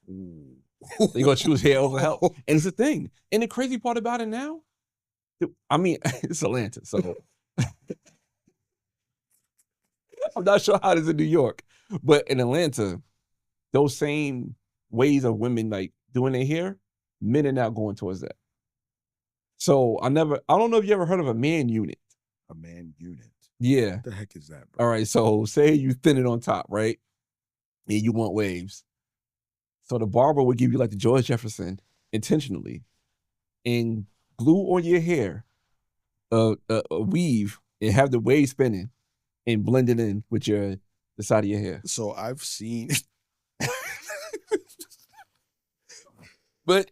They're going to choose hair over health. And it's a thing. And the crazy part about it now, I mean, it's Atlanta, so I'm not sure how it is in New York. But in Atlanta, those same ways of women like doing their hair, men are now going towards that. So I don't know if you ever heard of a man unit. A man unit? Yeah. What the heck is that, bro? All right, so say you thin it on top, right? And you want waves. So the barber would give you like the George Jefferson intentionally and glue on your hair a weave and have the wave spinning and blend it in with the side of your hair. So I've seen... But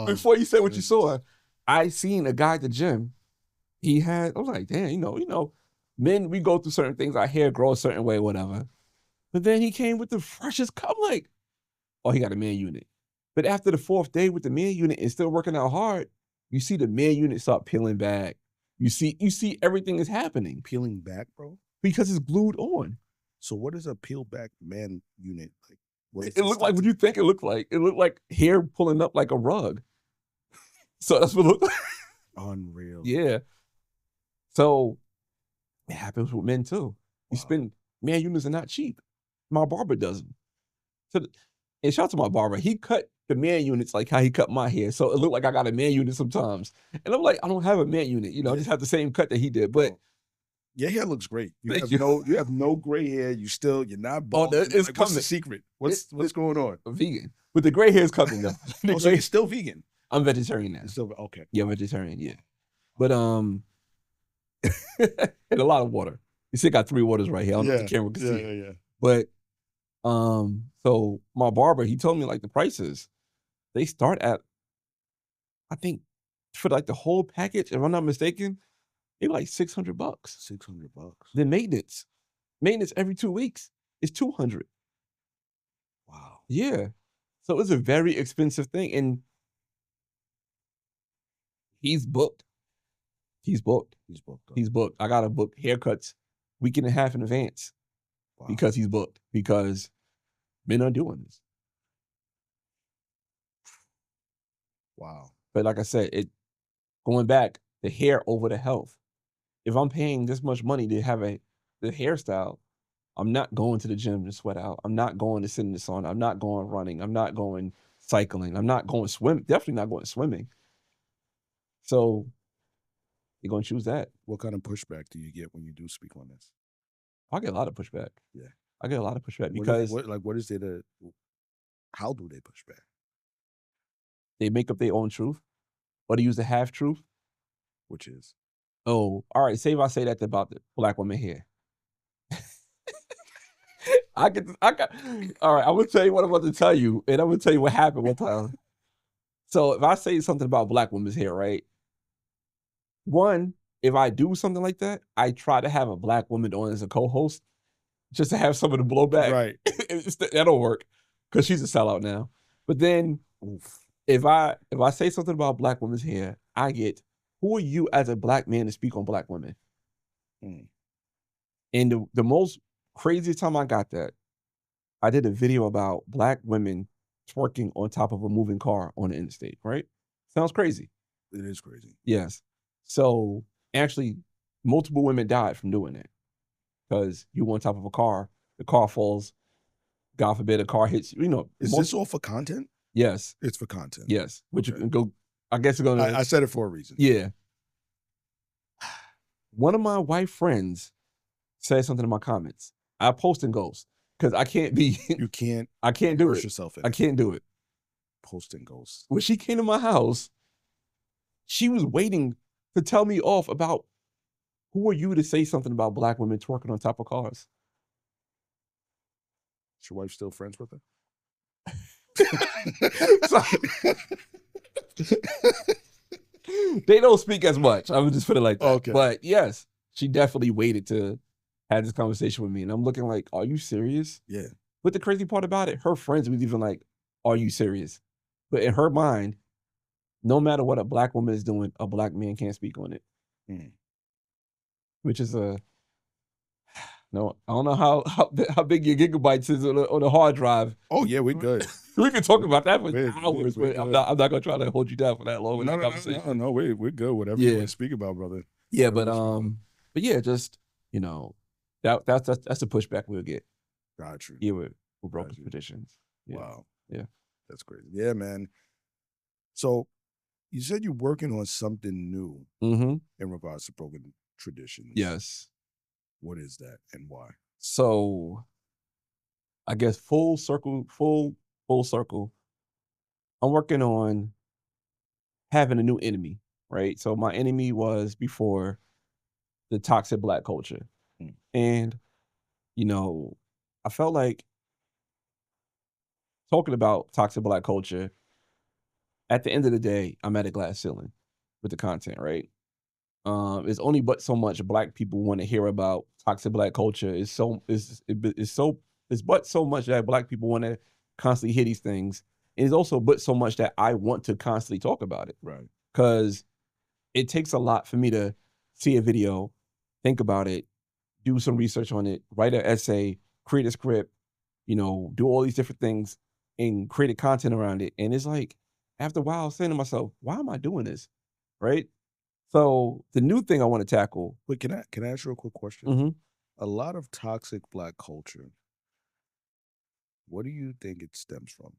before you said what you saw, I seen a guy at the gym. I was like, damn, men, we go through certain things. Our hair grows a certain way, whatever. But then he came with the freshest cut. I'm like, oh, he got a man unit. But after the 4th day with the man unit and still working out hard, you see the man unit start peeling back. You see everything is happening. Peeling back, bro? Because it's glued on. So what is a peel back man unit like? It looked like what you think it looked like. It looked like hair pulling up like a rug. So that's what it looked like. Unreal. Yeah. So it happens with men too. You spend, man units are not cheap. My barber does them. So, and shout out to my barber. He cut the man units like how he cut my hair. So it looked like I got a man unit sometimes. And I'm like, I don't have a man unit. I just have the same cut that he did. But your hair looks great. You have no gray hair. You're not bald. It's like, what's the secret? What's going on? Vegan. But the gray hair is coming though. So you're still vegan? I'm vegetarian now. Still okay. Yeah, I'm vegetarian, yeah. But and a lot of water. You see I got 3 waters right here. I don't know if the camera can see. Yeah. But so my barber, he told me like the prices. They start at, I think for like the whole package, if I'm not mistaken, they were like $600. $600. Then maintenance every 2 weeks is $200. Wow. Yeah. So it's a very expensive thing. And he's booked. He's booked. I got to book haircuts week and a half in advance because he's booked. Because men are doing this. Wow. But like I said, going back, the hair over the health. If I'm paying this much money to have the hairstyle, I'm not going to the gym to sweat out. I'm not going to sit in the sauna. I'm not going running. I'm not going cycling. I'm not going swimming. Definitely not going swimming. So you're going to choose that. What kind of pushback do you get when you do speak on this? I get a lot of pushback. Yeah. I get a lot of pushback because... What is it? How do they push back? They make up their own truth, or they use the half truth. Which is? Oh, all right. Say if I say that about the Black woman here. All right, I'm going to tell you what I'm about to tell you, and I'm going to tell you what happened one time. So if I say something about Black women's hair, right? One, if I do something like that, I try to have a Black woman on as a co-host just to have some of the blowback. Right. That'll work because she's a sellout now. But then if I say something about Black women's hair, I get, who are you as a Black man to speak on Black women? And the most craziest time I got that, I did a video about Black women twerking on top of a moving car on the interstate, right? Sounds crazy. It is crazy. Yes. So actually, multiple women died from doing it because you on top of a car, the car falls, God forbid a car hits you. You know, is this all for content? Yes. It's for content. Yes. Which you can go, I guess it's gonna. I said it for a reason. Yeah. One of my white friends said something in my comments. I post and ghost because I can't be. You can't. I can't do it. Yourself in. I can't do it. Post and ghost. When she came to my house, she was waiting to tell me off about, who are you to say something about Black women twerking on top of cars? Is your wife still friends with her? They don't speak as much. I would just put it like that. Okay. But yes, she definitely waited to have this conversation with me. And I'm looking like, are you serious? Yeah. But the crazy part about it, her friends was even like, are you serious? But in her mind, no matter what a Black woman is doing, a Black man can't speak on it. Which is no, I don't know how big your gigabytes is on a hard drive. Oh yeah, we're good. We can talk about that for hours, but I'm not gonna try to hold you down for that long. No, we're good. Whatever you want to speak about, brother. Yeah, but yeah, just that's the pushback we'll get. Got you. Yeah, with broken traditions. Yeah. Wow. Yeah, that's crazy. Yeah, man. So you said you're working on something new in regards to broken traditions. Yes. What is that and why? So I guess full circle. I'm working on having a new enemy, right? So my enemy was before the toxic Black culture. And, I felt like talking about toxic Black culture, at the end of the day, I'm at a glass ceiling with the content, right? It's only but so much Black people want to hear about toxic Black culture. It's but so much that Black people want to constantly hear these things. And it's also but so much that I want to constantly talk about it. Right. Because it takes a lot for me to see a video, think about it, do some research on it, write an essay, create a script, do all these different things and create content around it. And it's like, after a while, I was saying to myself, why am I doing this? Right? So the new thing I want to tackle. Wait, can I ask you a quick question? A lot of toxic Black culture, what do you think it stems from?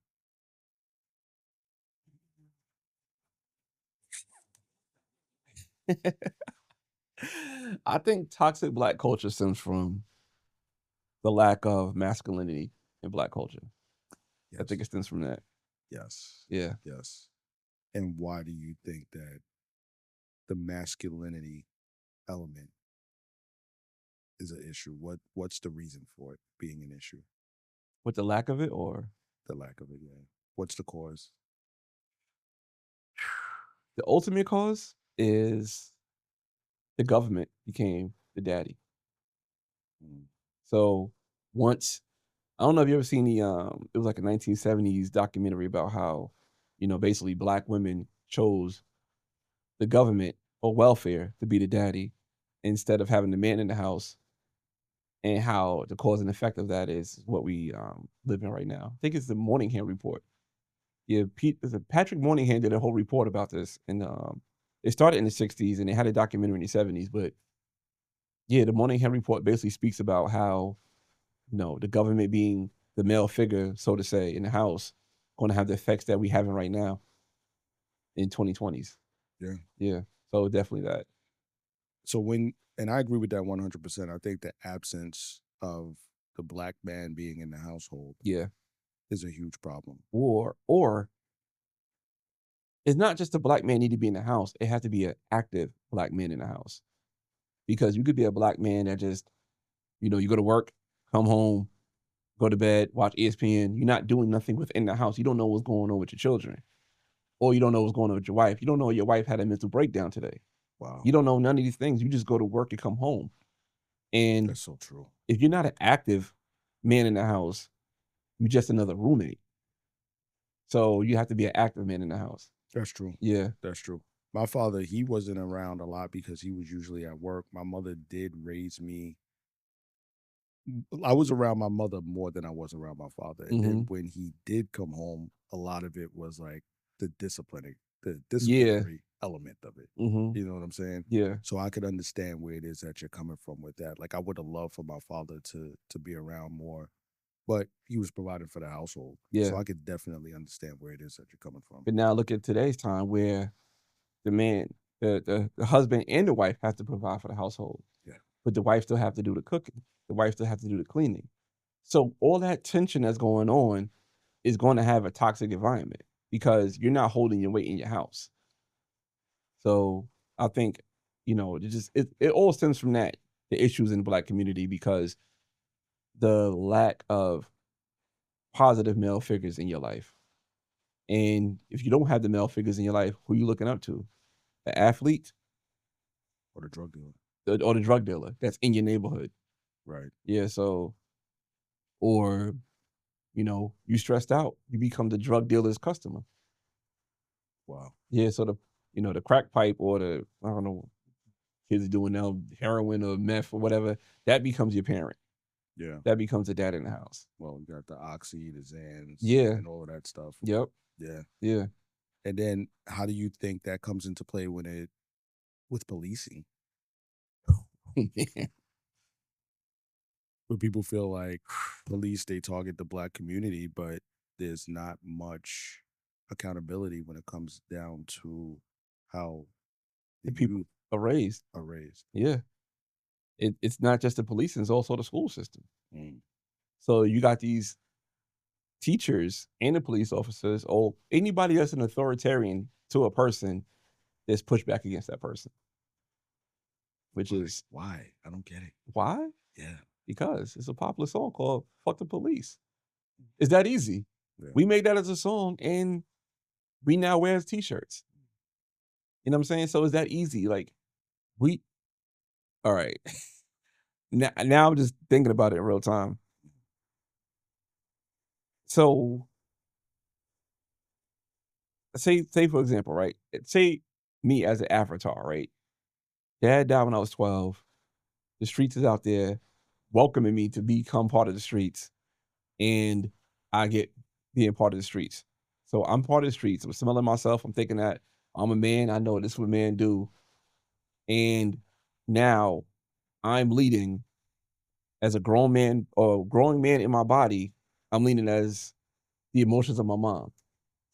I think toxic Black culture stems from the lack of masculinity in Black culture. Yes. I think it stems from that. Yes. Yeah. Yes. And why do you think that the masculinity element is an issue? What's the reason for it being an issue? With the lack of it, or? The lack of it, yeah. What's the cause? The ultimate cause is the government became the daddy. So once, I don't know if you ever seen it was like a 1970s documentary about how, basically Black women chose the government or welfare to be the daddy instead of having the man in the house, and how the cause and effect of that is what we live in right now. I think it's the Morningham report. Yeah, Patrick Morningham did a whole report about this, and it started in the 60s and they had a documentary in the 70s, but yeah, the Morningham report basically speaks about how, the government being the male figure, so to say, in the house, going to have the effects that we having right now in 2020s. Yeah. Yeah. So definitely that. So and I agree with that 100%. I think the absence of the Black man being in the household is a huge problem. Or it's not just a Black man need to be in the house. It has to be an active Black man in the house. Because you could be a Black man that just, you go to work, come home, go to bed, watch ESPN. You're not doing nothing within the house. You don't know what's going on with your children. Or you don't know what's going on with your wife. You don't know your wife had a mental breakdown today. Wow. You don't know none of these things. You just go to work and come home. And that's so true. If you're not an active man in the house, you're just another roommate. So you have to be an active man in the house. That's true. Yeah. That's true. My father, he wasn't around a lot because he was usually at work. My mother did raise me. I was around my mother more than I was around my father. And then when he did come home, a lot of it was like the disciplinary element of it. You know what I'm saying? Yeah. So I could understand where it is that you're coming from with that. Like I would have loved for my father to be around more, but he was providing for the household. Yeah. So I could definitely understand where it is that you're coming from. But now look at today's time where the man, the husband and the wife have to provide for the household. Yeah. But the wife still have to do the cooking. The wife still have to do the cleaning. So all that tension that's going on is going to have a toxic environment because you're not holding your weight in your house. So I think, it all stems from that, the issues in the Black community, because the lack of positive male figures in your life. And if you don't have the male figures in your life, who are you looking up to? The athlete? Or the drug dealer. Or the drug dealer that's in your neighborhood. Right. Yeah, so, or, you stressed out, you become the drug dealer's customer. Wow. Yeah, so the crack pipe or the, I don't know, kids are doing now, heroin or meth or whatever, that becomes your parent. Yeah. That becomes a dad in the house. Well, you got the Oxy, the Xans, and all of that stuff. Yep. Yeah. Yeah. And then how do you think that comes into play with policing? Where people feel like police, they target the Black community, but there's not much accountability when it comes down to how the people are raised. Yeah. It's not just the police, it's also the school system. So you got these teachers and the police officers or anybody that's an authoritarian to a person that's pushed back against that person. Which is why? I don't get it. Why? Yeah. Because it's a popular song called Fuck the Police. It's that easy. Yeah. We made that as a song and we now wear as t-shirts. You know what I'm saying? So it's that easy. Like all right. Now I'm just thinking about it in real time. So say for example, right? Say me as an avatar, right? Dad died when I was 12. The streets is out there welcoming me to become part of the streets. And I get being part of the streets. So I'm part of the streets. I'm smelling myself. I'm thinking that I'm a man. I know this is what men do. And now I'm leading as a grown man or growing man in my body. I'm leading as the emotions of my mom.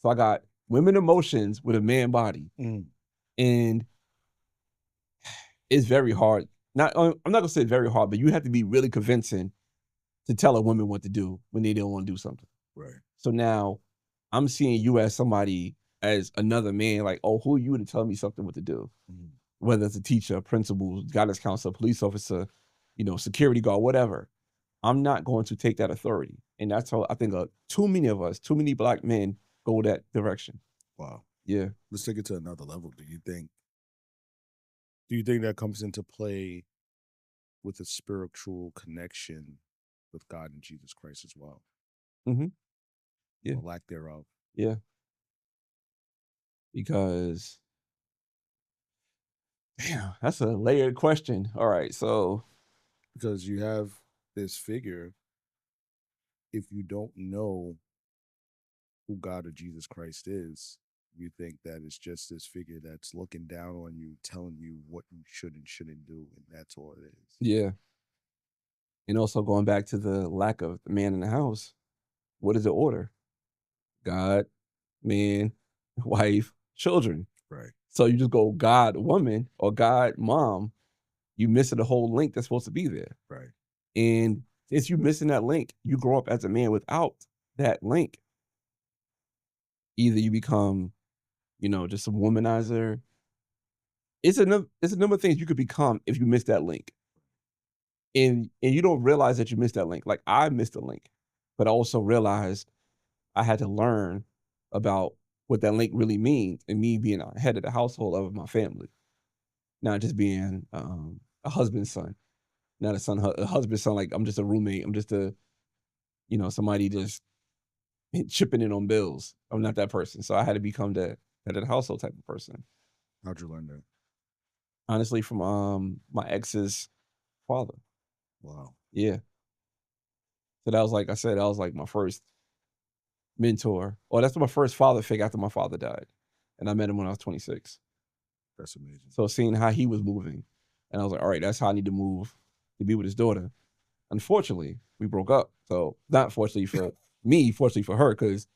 So I got women emotions with a man body. And it's very hard. I'm not gonna say very hard, but you have to be really convincing to tell a woman what to do when they don't want to do something. Right. So now I'm seeing you as somebody, as another man, like, oh, who are you to tell me something what to do? Whether it's a teacher, principal, guidance counselor, police officer, security guard, whatever. I'm not going to take that authority. And that's how I think too many Black men go that direction. Wow. Yeah. Let's take it to another level. Do you think that comes into play with a spiritual connection with God and Jesus Christ as well? Yeah. Or lack thereof. Yeah. Because, damn, that's a layered question. All right, so. Because you have this figure, if you don't know who God or Jesus Christ is, you think that it's just this figure that's looking down on you, telling you what you should and shouldn't do, and that's all it is. Yeah. And also going back to the lack of the man in the house, what is the order? God, man, wife, children. Right. So you just go God, woman, or God, mom. You missing the whole link that's supposed to be there. Right. And since you missing that link, you grow up as a man without that link. Either you become, just a womanizer. It's a number of things you could become if you miss that link. And you don't realize that you missed that link. Like I missed the link, but I also realized I had to learn about what that link really means, and me being a head of the household of my family, not just being a husband's son, not a husband's son. Like I'm just a roommate. I'm just a, somebody just chipping in on bills. I'm not that person. So I had to become the head of the household type of person. How'd you learn that? Honestly, from my ex's father. Wow. Yeah. So that was, like I said, that was like my first mentor. Or that's my first father figure after my father died. And I met him when I was 26. That's amazing. So seeing how he was moving, and I was like, all right, that's how I need to move to be with his daughter. Unfortunately, we broke up. So not fortunately for me, fortunately for her, because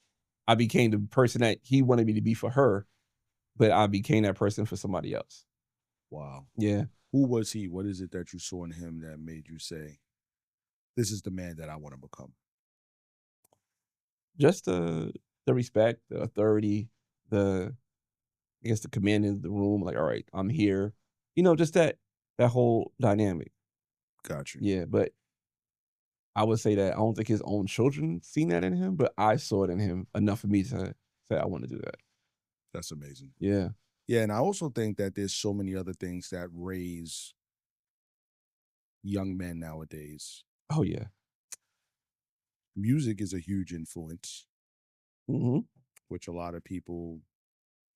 I became the person that he wanted me to be for her, but I became that person for somebody else. Wow. Yeah. Who was he? What is it that you saw in him that made you say, this is the man that I want to become? Just the respect, the authority, the command in the room. Like, all right, I'm here. Just that whole dynamic. Got you. Yeah, but I would say that I don't think his own children seen that in him, but I saw it in him enough for me to say I want to do that. That's amazing. Yeah. Yeah, and I also think that there's so many other things that raise young men nowadays. Oh, yeah. Music is a huge influence, which a lot of people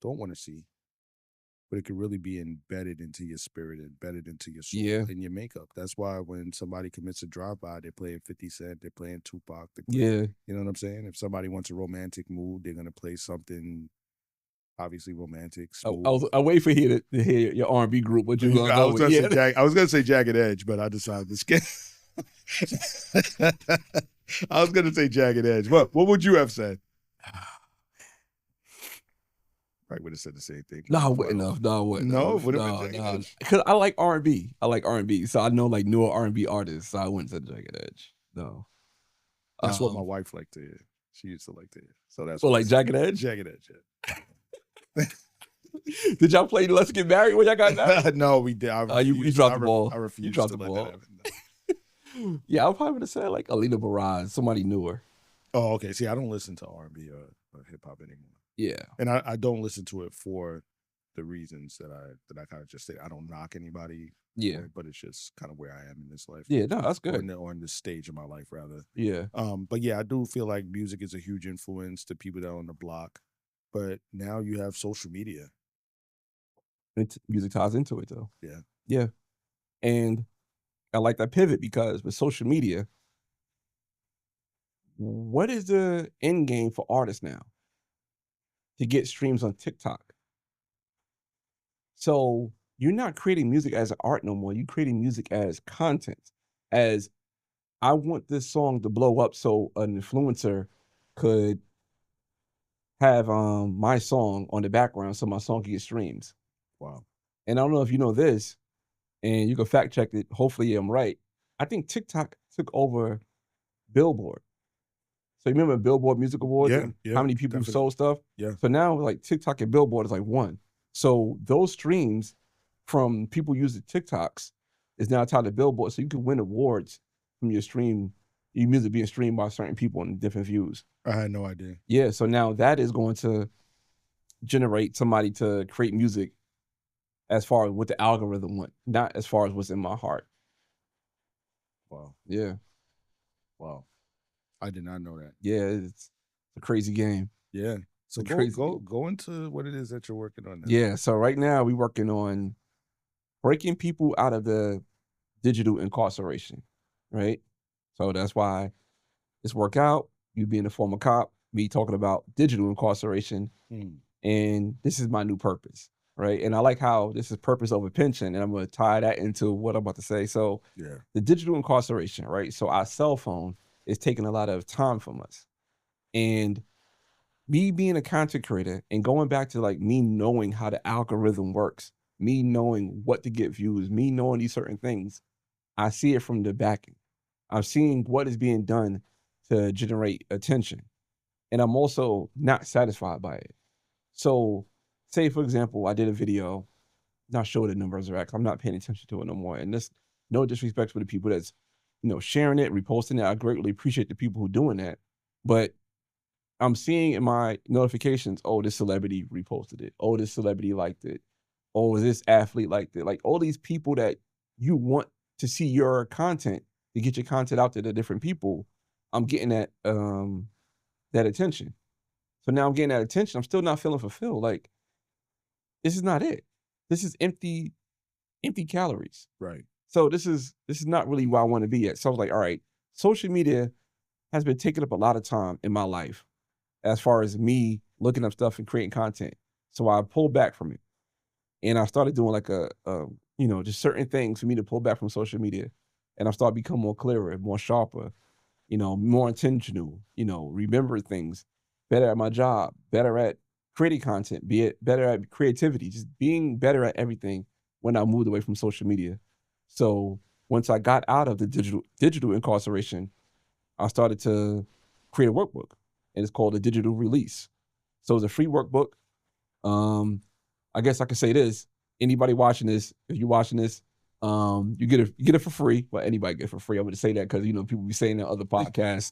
don't want to see, but it could really be embedded into your spirit, embedded into your soul, and your makeup. That's why when somebody commits a drive-by, they're playing 50 Cent, they're playing Tupac. You know what I'm saying? If somebody wants a romantic mood, they're going to play something obviously romantic. I wait for you to hear your R&B group. What you gonna I go was with? I was gonna say Jagged Edge, but I decided to skip. I was gonna say Jagged Edge. What would you have said? I would have said the same thing. No, I wouldn't have. No, I wouldn't. No, no. Because I like R&B. I like R&B, so I know like newer R&B artists. So I wouldn't say Jagged Edge. No. That's what my wife liked to hear. She used to like to hear. So that's like Jagged Edge. Jagged Edge. Yeah. Did y'all play Let's Get Married when y'all got married? No, we did. You dropped the ball. I refused. You dropped to the let ball. that happen. Yeah, I probably would have said like Alina Baraz, somebody newer. Oh, okay. See, I don't listen to R&B or hip hop anymore. Yeah, and I don't listen to it for the reasons that I kind of just say. I don't knock anybody. Yeah, but it's just kind of where I am in this life. Yeah, no, that's good. Or in this stage of my life, rather. Yeah. But yeah, I do feel like music is a huge influence to people that are on the block. But now you have social media. Music ties into it, though. Yeah. Yeah. And I like that pivot because with social media, what is the end game for artists now? To get streams on TikTok. So you're not creating music as an art no more. You're creating music as content. As I want this song to blow up so an influencer could have my song on the background so my song can get streams. Wow. And I don't know if you know this, and you can fact check it. Hopefully I'm right. I think TikTok took over Billboard. So you remember Billboard Music Awards? Yeah, how many people sold stuff? Yeah. So now like TikTok and Billboard is like one. So those streams from people using TikToks is now tied to Billboard. So you can win awards from your stream, your music being streamed by certain people and different views. I had no idea. Yeah. So now that is going to generate somebody to create music as far as what the algorithm went, not as far as what's in my heart. Wow. Yeah. Wow. I did not know that. Yeah, it's a crazy game. Yeah. So go into what it is that you're working on now. Yeah. So right now we're working on breaking people out of the digital incarceration, right? So that's why this workout, you being a former cop, me talking about digital incarceration, and this is my new purpose, right? And I like how this is purpose over pension, and I'm going to tie that into what I'm about to say. So the digital incarceration, right? So our cell phone is taking a lot of time from us. And me being a content creator and going back to like me knowing how the algorithm works, me knowing what to get views, me knowing these certain things, I see it from the back end. I'm seeing what is being done to generate attention. And I'm also not satisfied by it. So say, for example, I did a video, not sure what the numbers are at, 'cause I'm not paying attention to it no more. And this, no disrespect for the people that's, sharing it, reposting it. I greatly appreciate the people who are doing that. But I'm seeing in my notifications, oh, this celebrity reposted it. Oh, this celebrity liked it. Oh, this athlete liked it. Like all these people that you want to see your content, to get your content out there to different people, I'm getting that attention. So now I'm getting that attention. I'm still not feeling fulfilled. Like, this is not it. This is empty calories. Right. So this is not really where I want to be at. So I was like, all right, social media has been taking up a lot of time in my life as far as me looking up stuff and creating content. So I pulled back from it. And I started doing like just certain things for me to pull back from social media. And I started becoming more clearer, more sharper, more intentional, remember things, better at my job, better at creating content, better at creativity, just being better at everything when I moved away from social media. So once I got out of the digital incarceration, I started to create a workbook, and it's called a digital release. So it's a free workbook. I guess I could say this: anybody watching this, if you're watching this, you get it for free. Well, anybody get it for free. I'm going to say that because people be saying that on other podcasts.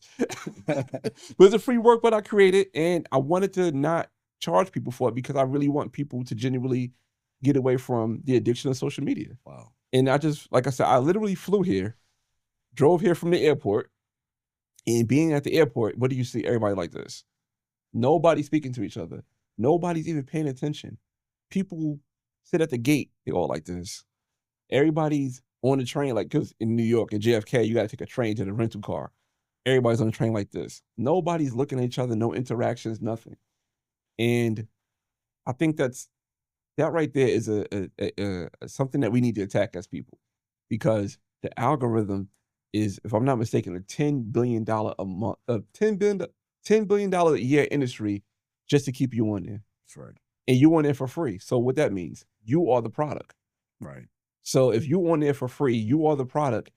But it's a free workbook I created, and I wanted to not charge people for it because I really want people to genuinely get away from the addiction of social media. Wow. And I just, like I said, I literally flew here, drove here from the airport, and being at the airport, what do you see? Everybody like this. Nobody's speaking to each other. Nobody's even paying attention. People sit at the gate, they all like this. Everybody's on the train, like, because in New York, in JFK, you got to take a train to the rental car. Everybody's on the train like this. Nobody's looking at each other, no interactions, nothing. And I think that right there is a something that we need to attack as people, because the algorithm is, if I'm not mistaken, a $10 billion a month, $10 billion a year industry just to keep you on there. That's right. And you on there for free. So what that means, you are the product. Right. So if you on there for free, you are the product.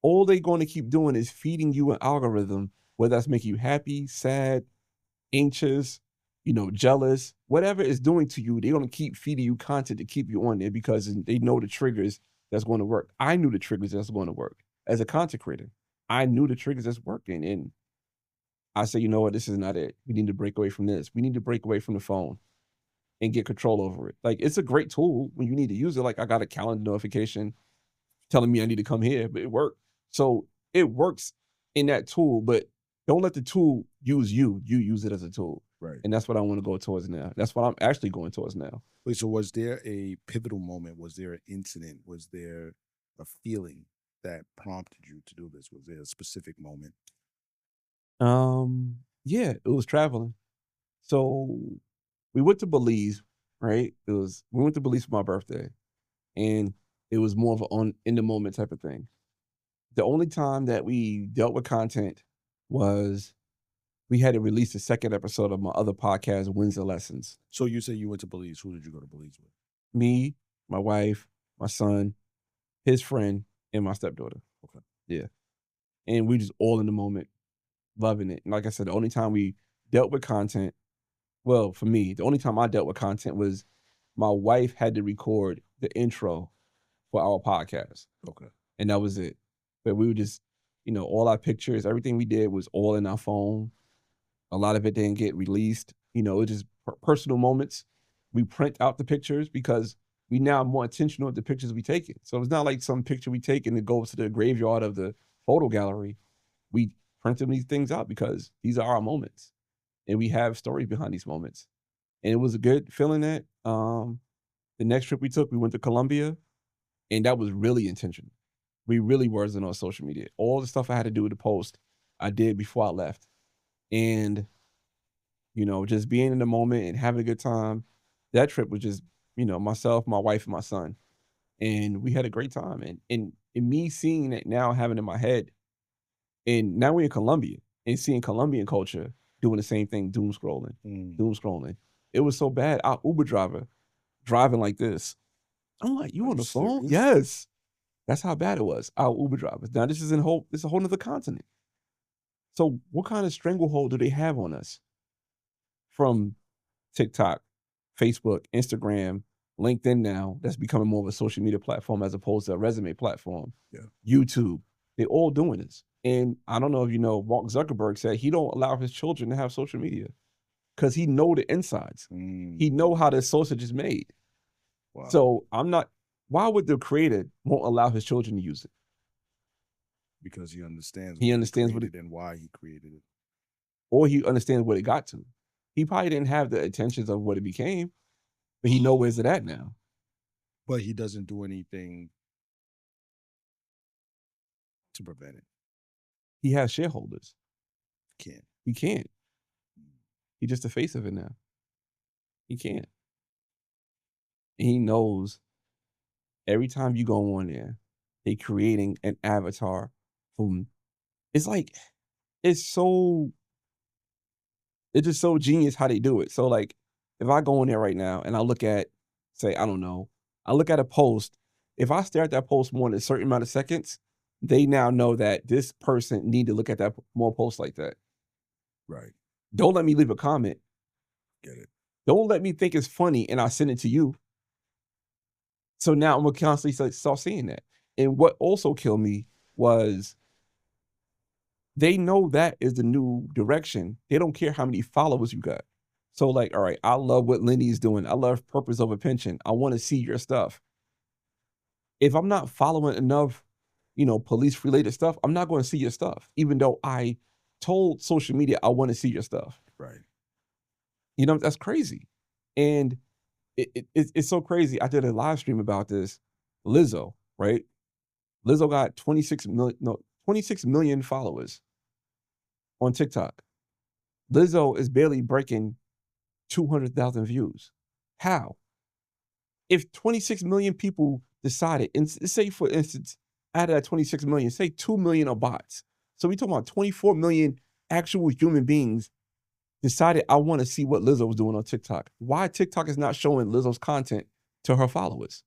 All they're going to keep doing is feeding you an algorithm, whether that's making you happy, sad, anxious, jealous, whatever it's doing to you, they're going to keep feeding you content to keep you on there because they know the triggers that's going to work. I knew the triggers that's going to work. As a content creator, I knew the triggers that's working. And I said, you know what, this is not it. We need to break away from this. We need to break away from the phone and get control over it. Like, it's a great tool when you need to use it. Like, I got a calendar notification telling me I need to come here, but it worked. So it works in that tool, but don't let the tool use you. You use it as a tool. Right. And that's what I want to go towards now. That's what I'm actually going towards now. Wait, so was there a pivotal moment? Was there an incident? Was there a feeling that prompted you to do this? Was there a specific moment? Yeah, it was traveling. So we went to Belize, right? We went to Belize for my birthday, and it was more of an in the moment type of thing. The only time that we dealt with content was we had to release the second episode of my other podcast, Wins and Lessons. So you say you went to Belize. Who did you go to Belize with? Me, my wife, my son, his friend, and my stepdaughter. Okay. Yeah. And we just all in the moment, loving it. And like I said, the only time we dealt with content, well, for me, the only time I dealt with content was my wife had to record the intro for our podcast. Okay. And that was it. But we were just, all our pictures, everything we did was all in our phone. A lot of it didn't get released. It was just personal moments. We print out the pictures because we now are more intentional with the pictures we take it. So it's not like some picture we take and it goes to the graveyard of the photo gallery. We printed these things out because these are our moments. And we have stories behind these moments. And it was a good feeling that the next trip we took, we went to Colombia, and that was really intentional. We really wasn't on social media. All the stuff I had to do with the post, I did before I left. And, just being in the moment and having a good time, that trip was just, myself, my wife, and my son. And we had a great time. And me seeing it now, having it in my head, and now we're in Colombia and seeing Colombian culture doing the same thing, doom scrolling. It was so bad. Our Uber driver driving like this. I'm like, you on the phone? Yes. That's how bad it was. Our Uber drivers. Now this is a whole nother continent. So what kind of stranglehold do they have on us? From TikTok, Facebook, Instagram, LinkedIn now, that's becoming more of a social media platform as opposed to a resume platform. Yeah. YouTube. They're all doing this. And I don't know if you know, Mark Zuckerberg said he don't allow his children to have social media because he know the insides. He know how the sausage is made. Wow. So I'm not, why would the creator won't allow his children to use it? Because he understands what it and why he created it. Or he understands what it got to. He probably didn't have the intentions of what it became, but he knows where's it at now. But he doesn't do anything to prevent it. He has shareholders. Can't. He can't. He's just the face of it now. He can't. And he knows every time you go on there, they're creating an avatar from, it's like, it's just so genius how they do it. So like, if I go in there right now and I look at, say, I don't know, I look at a post, if I stare at that post more than a certain amount of seconds, they now know that this person need to look at that more posts like that. Right. Don't let me leave a comment. Get it. Don't let me think it's funny and I send it to you. So now I'm gonna constantly start seeing that. And what also killed me was they know that is the new direction. They don't care how many followers you got. So like, all right, I love what Lenny's doing. I love Purpose Over Pension. I want to see your stuff. If I'm not following enough, police related stuff, I'm not going to see your stuff, even though I told social media I want to see your stuff. Right. That's crazy. And it's so crazy. I did a live stream about this. Lizzo, right? Lizzo got 26 million followers on TikTok. Lizzo is barely breaking 200,000 views. How? If 26 million people decided, and say for instance, out of that 26 million, say 2 million are bots. So we talking about 24 million actual human beings decided, I want to see what Lizzo was doing on TikTok. Why TikTok is not showing Lizzo's content to her followers?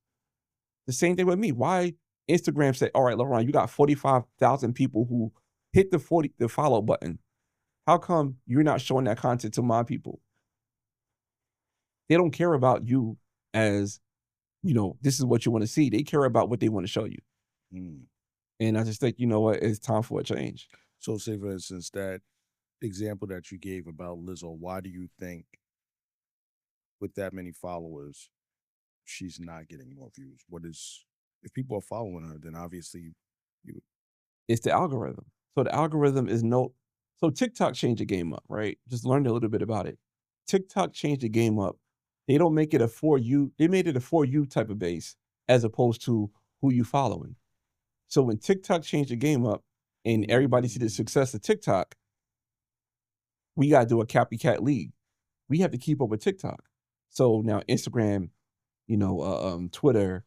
The same thing with me. Why Instagram say, all right, Leron, you got 45,000 people who hit the follow button. How come you're not showing that content to my people? They don't care about you as, this is what you want to see. They care about what they want to show you. And I just think, you know what, it's time for a change. So say, for instance, that example that you gave about Lizzo, why do you think with that many followers, she's not getting more views? If people are following her, then obviously it's the algorithm. So the algorithm is so TikTok changed the game up, right? Just learned a little bit about it. TikTok changed the game up. They don't make it a for you. They made it a for you type of base as opposed to who you following. So when TikTok changed the game up and everybody see the success of TikTok, we got to do a copycat league. We have to keep up with TikTok. So now Instagram, Twitter,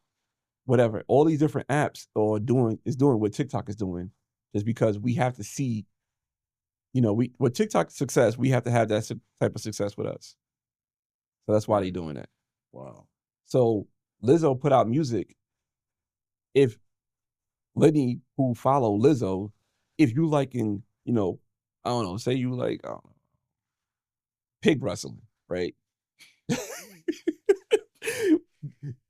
whatever, all these different apps is doing what TikTok is doing, just because we have to see, with TikTok success, we have to have that type of success with us. So that's why they're doing that. Wow. So Lizzo put out music. If Lenny, who follow Lizzo, if you liking, I don't know, say you like, pig wrestling, right?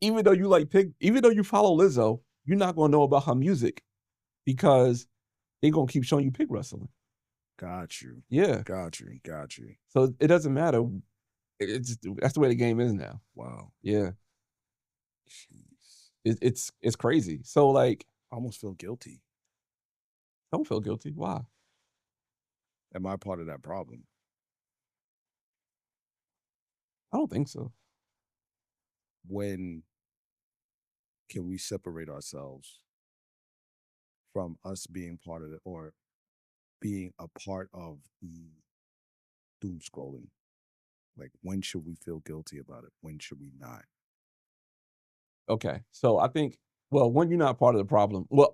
Even though you follow Lizzo, you're not going to know about her music because they're going to keep showing you pig wrestling. Got you. Yeah. Got you. So it doesn't matter. That's the way the game is now. Wow. Yeah. Jeez. It's crazy. So like, I almost feel guilty. I don't feel guilty. Why? Am I part of that problem? I don't think so. When can we separate ourselves from us being part of it or being a part of the doom scrolling? Like, when should we feel guilty about it? When should we not? Okay. So I think, when you're not part of the problem, let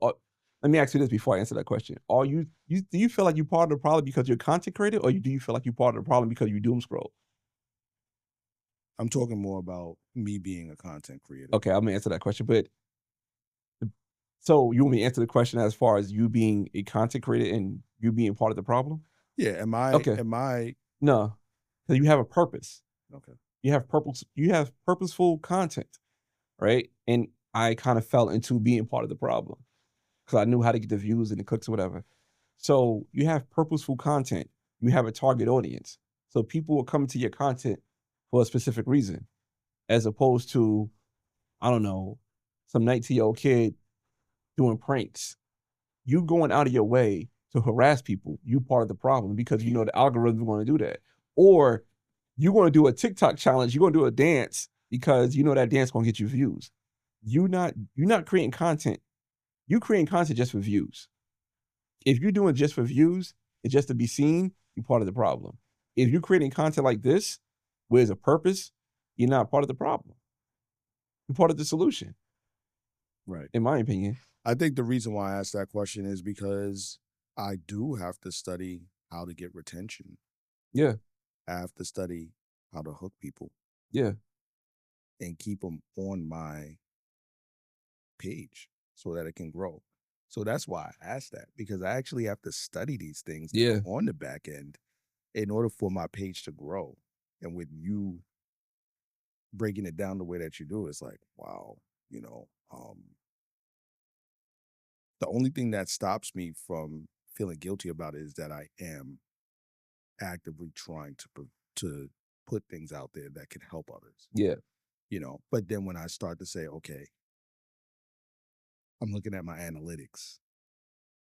me ask you this before I answer that question. Do you feel like you're part of the problem because you're content creator, or do you feel like you're part of the problem because you doom scroll? I'm talking more about me being a content creator. Okay, I'm gonna answer that question. But so you want me to answer the question as far as you being a content creator and you being part of the problem? Yeah. Okay. No. So you have a purpose. Okay. You have purposeful content, right? And I kind of fell into being part of the problem because I knew how to get the views and the clicks or whatever. So you have purposeful content. You have a target audience. So people will come to your content for a specific reason, as opposed to, I don't know, some 19-year-old kid doing pranks. You going out of your way to harass people, you part of the problem, because you know the algorithm is going to do that. Or you're going to do a TikTok challenge, you're going to do a dance because you know that dance going to get you views. You're not creating content. You creating content just for views. If you're doing just for views and just to be seen, you're part of the problem. If you're creating content like this, where there's a purpose, you're not part of the problem. You're part of the solution. Right. In my opinion. I think the reason why I asked that question is because I do have to study how to get retention. Yeah. I have to study how to hook people. Yeah. And keep them on my page so that it can grow. So that's why I asked that, because I actually have to study these things on the back end in order for my page to grow. And with you breaking it down the way that you do, it's like, wow, you know, the only thing that stops me from feeling guilty about it is that I am actively trying to put things out there that can help others. Yeah. You know, but then when I start to say, okay, I'm looking at my analytics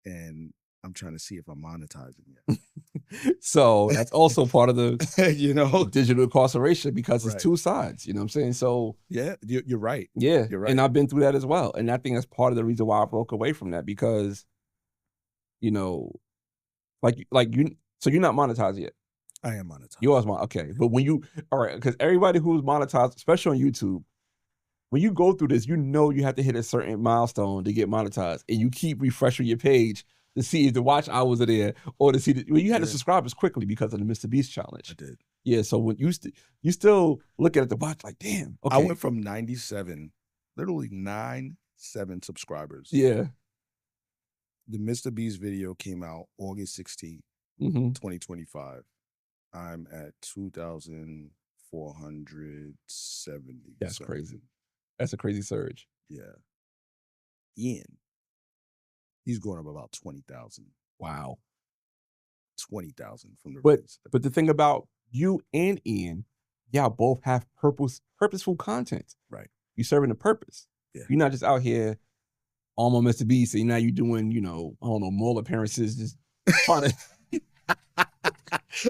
and I'm trying to see if I'm monetizing yet. So that's also part of the you know, digital incarceration, because it's two sides. You know what I'm saying? So yeah, you're right. Yeah, you're right. And I've been through that as well, and I think that's part of the reason why I broke away from that, because, you know, like you. So you're not monetized yet. I am monetized. You are okay, but when you all right, because everybody who's monetized, especially on YouTube, when you go through this, you know you have to hit a certain milestone to get monetized, and you keep refreshing your page to see if the watch hours are there, or to see you had to subscribers quickly because of the Mr. Beast challenge. I did. Yeah, so when you still looking at the watch like, damn. Okay. I went from 97, literally 97 subscribers. Yeah. The Mr. Beast video came out August 16th, 2025. I'm at 2,470. That's crazy. That's a crazy surge. Yeah. Ian, he's going up about 20,000. Wow. 20,000 from the But the thing about you and Ian, y'all both have purposeful content. Right. You're serving a purpose. Yeah. You're not just out here almost Mr. Beast, and now you're doing, you know, I don't know, mall appearances, just trying to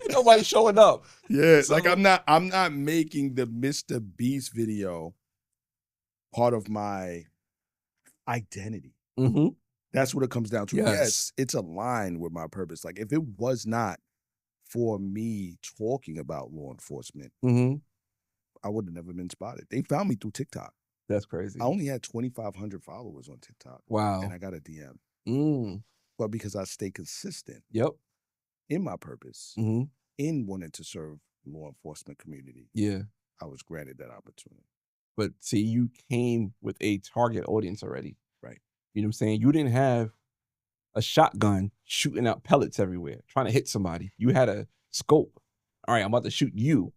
nobody's showing up. Yeah, so, like I'm not making the Mr. Beast video part of my identity. Mm-hmm. That's what it comes down to. Yes. Yes, it's aligned with my purpose. Like if it was not for me talking about law enforcement, I would have never been spotted. They found me through TikTok. That's crazy. I only had 2,500 followers on TikTok. Wow. And I got a DM. But because I stay consistent in my purpose, in wanting to serve law enforcement community, I was granted that opportunity. But see, you came with a target audience already. Right. You know what I'm saying? You didn't have a shotgun shooting out pellets everywhere, trying to hit somebody. You had a scope. All right, I'm about to shoot you.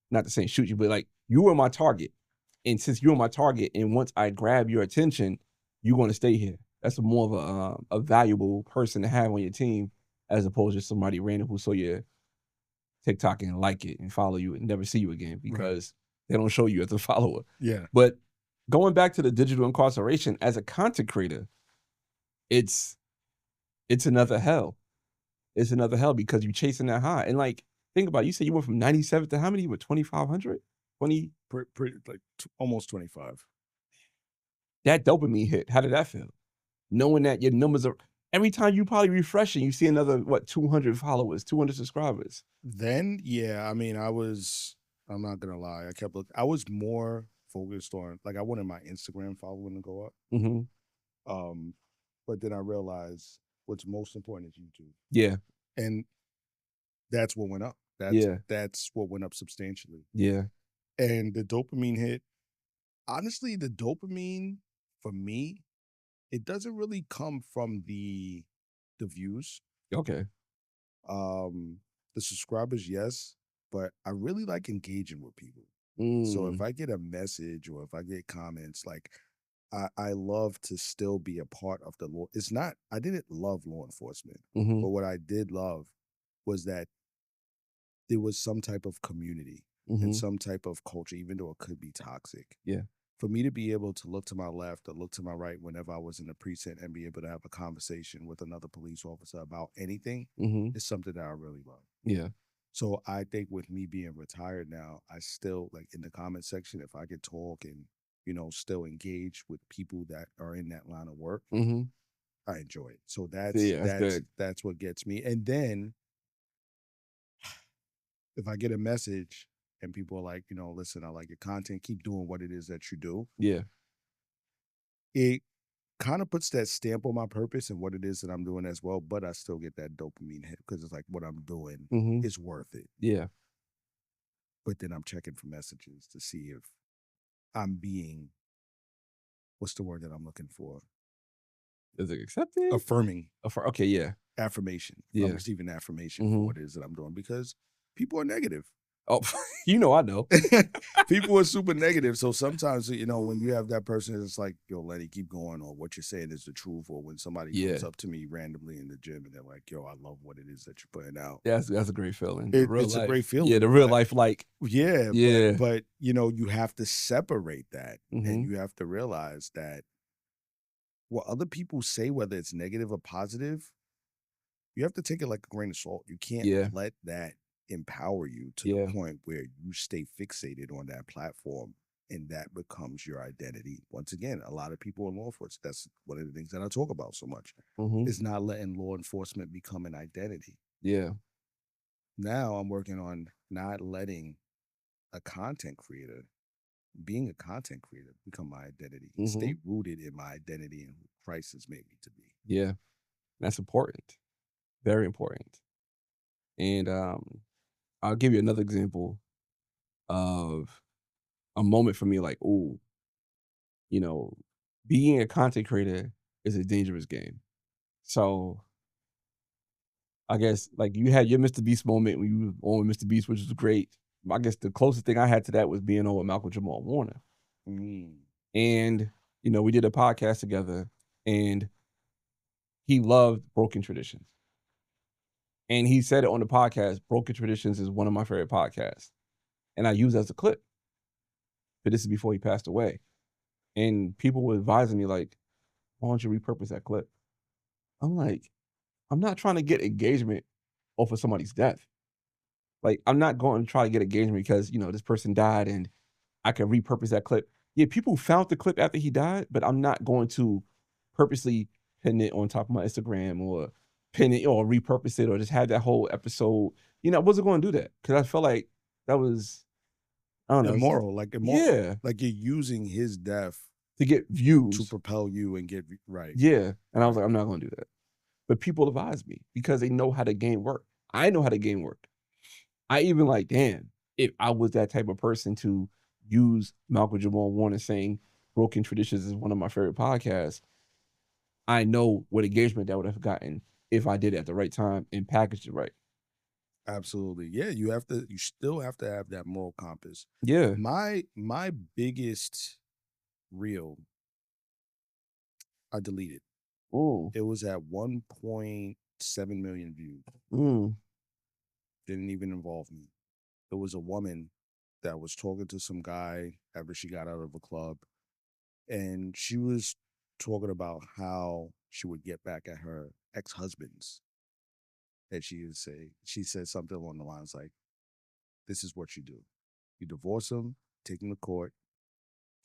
Not to say shoot you, but like you were my target. And since you're my target, and once I grab your attention, you're going to stay here. That's more of a valuable person to have on your team, as opposed to somebody random who saw your TikTok and like it and follow you and never see you again, because they don't show you as a follower. Yeah. But going back to the digital incarceration, as a content creator, it's another hell. It's another hell, because you're chasing that high. And like, think about it. You said you went from 97 to how many? With 2,500? 20? Pretty like almost 25. That dopamine hit, how did that feel? Knowing that your numbers are, every time you probably refresh and you see another, 200 followers, 200 subscribers. Then, yeah, I mean, I'm not going to lie. I was more focused on, like, I wanted my Instagram following to go up. But then I realized what's most important is YouTube. Yeah. And that's what went up. That's what went up substantially. Yeah. And the dopamine hit, honestly, the dopamine for me, it doesn't really come from the views. Okay. The subscribers, yes, but I really like engaging with people. So if I get a message or if I get comments, like I love to still be a part of the law. It's not, I didn't love law enforcement, Mm-hmm. but what I did love was that there was some type of community and Mm-hmm. some type of culture, even though it could be toxic. Yeah. For me to be able to look to my left or look to my right whenever I was in the precinct and be able to have a conversation with another police officer about anything Mm-hmm. is something that I really love. Yeah. So I think with me being retired now, I still, like, in the comment section, if I could talk and, you know, still engage with people that are in that line of work, Mm-hmm. I enjoy it. So Yeah, that's good. that's what gets me. And then if I get a message and people are like, you know, listen, I like your content, keep doing what it is that you do, Yeah. it kind of puts that stamp on my purpose and what it is that I'm doing as well. But I still get that dopamine hit because it's like what I'm doing Mm-hmm. is worth it. Yeah. But then I'm checking for messages to see if I'm being, what's the word that I'm looking for? Is it accepted? Affirming. Okay, yeah. Affirmation. Yeah. I'm receiving affirmation Mm-hmm. for what it is that I'm doing because people are negative. Oh, you know, I know. People are super negative. So sometimes, you know, when you have that person, it's like, yo, Lenny, keep going, or what you're saying is the truth. Or when somebody comes up to me randomly in the gym and they're like, yo, I love what it is that you're putting out. That's a great feeling. It's a great feeling. Yeah, the real life, like. Yeah. But, you know, you have to separate that. Mm-hmm. And you have to realize that what other people say, whether it's negative or positive, you have to take it like a grain of salt. You can't let that empower you to the point where you stay fixated on that platform and that becomes your identity. Once again, a lot of people in law enforcement, that's one of the things that I talk about so much, is not letting law enforcement become an identity. Yeah. Now I'm working on not letting a content creator, being a content creator, become my identity. Stay rooted in my identity and who Christ has made me to be. Yeah. That's important. Very important. And I'll give you another example of a moment for me, like, oh, you know, being a content creator is a dangerous game. So I guess, like, you had your Mr. Beast moment when you were on with Mr. Beast, which was great. I guess the closest thing I had to that was being on with Malcolm Jamal Warner. And, you know, we did a podcast together and he loved Broken Traditions. And he said it on the podcast, Broken Traditions is one of my favorite podcasts. And I used it as a clip. But this is before he passed away. And people were advising me, like, why don't you repurpose that clip? I'm like, I'm not trying to get engagement off of somebody's death. Like, I'm not going to try to get engagement because, you know, this person died and I can repurpose that clip. Yeah, people found the clip after he died, but I'm not going to purposely pin it on top of my Instagram or pin it or repurpose it or just have that whole episode. You know, I wasn't going to do that because I felt like that was, I don't know. Immoral. Yeah. Like you're using his death to get views. To propel you and get, right. Yeah. And I was like, I'm not going to do that. But people advise me because they know how the game works. I know how the game works. I even like, damn, if I was that type of person to use Malcolm Jamal Warner saying Broken Traditions is one of my favorite podcasts, I know what engagement that would have gotten if I did it at the right time and packaged it right. Absolutely. Yeah, you still have to have that moral compass. Yeah. My biggest reel, I deleted. It was at 1.7 million views. Didn't even involve me. It was a woman that was talking to some guy after she got out of a club. And she was talking about how she would get back at her ex-husbands. And she said something along the lines like, this is what you do. You divorce them, take them to court,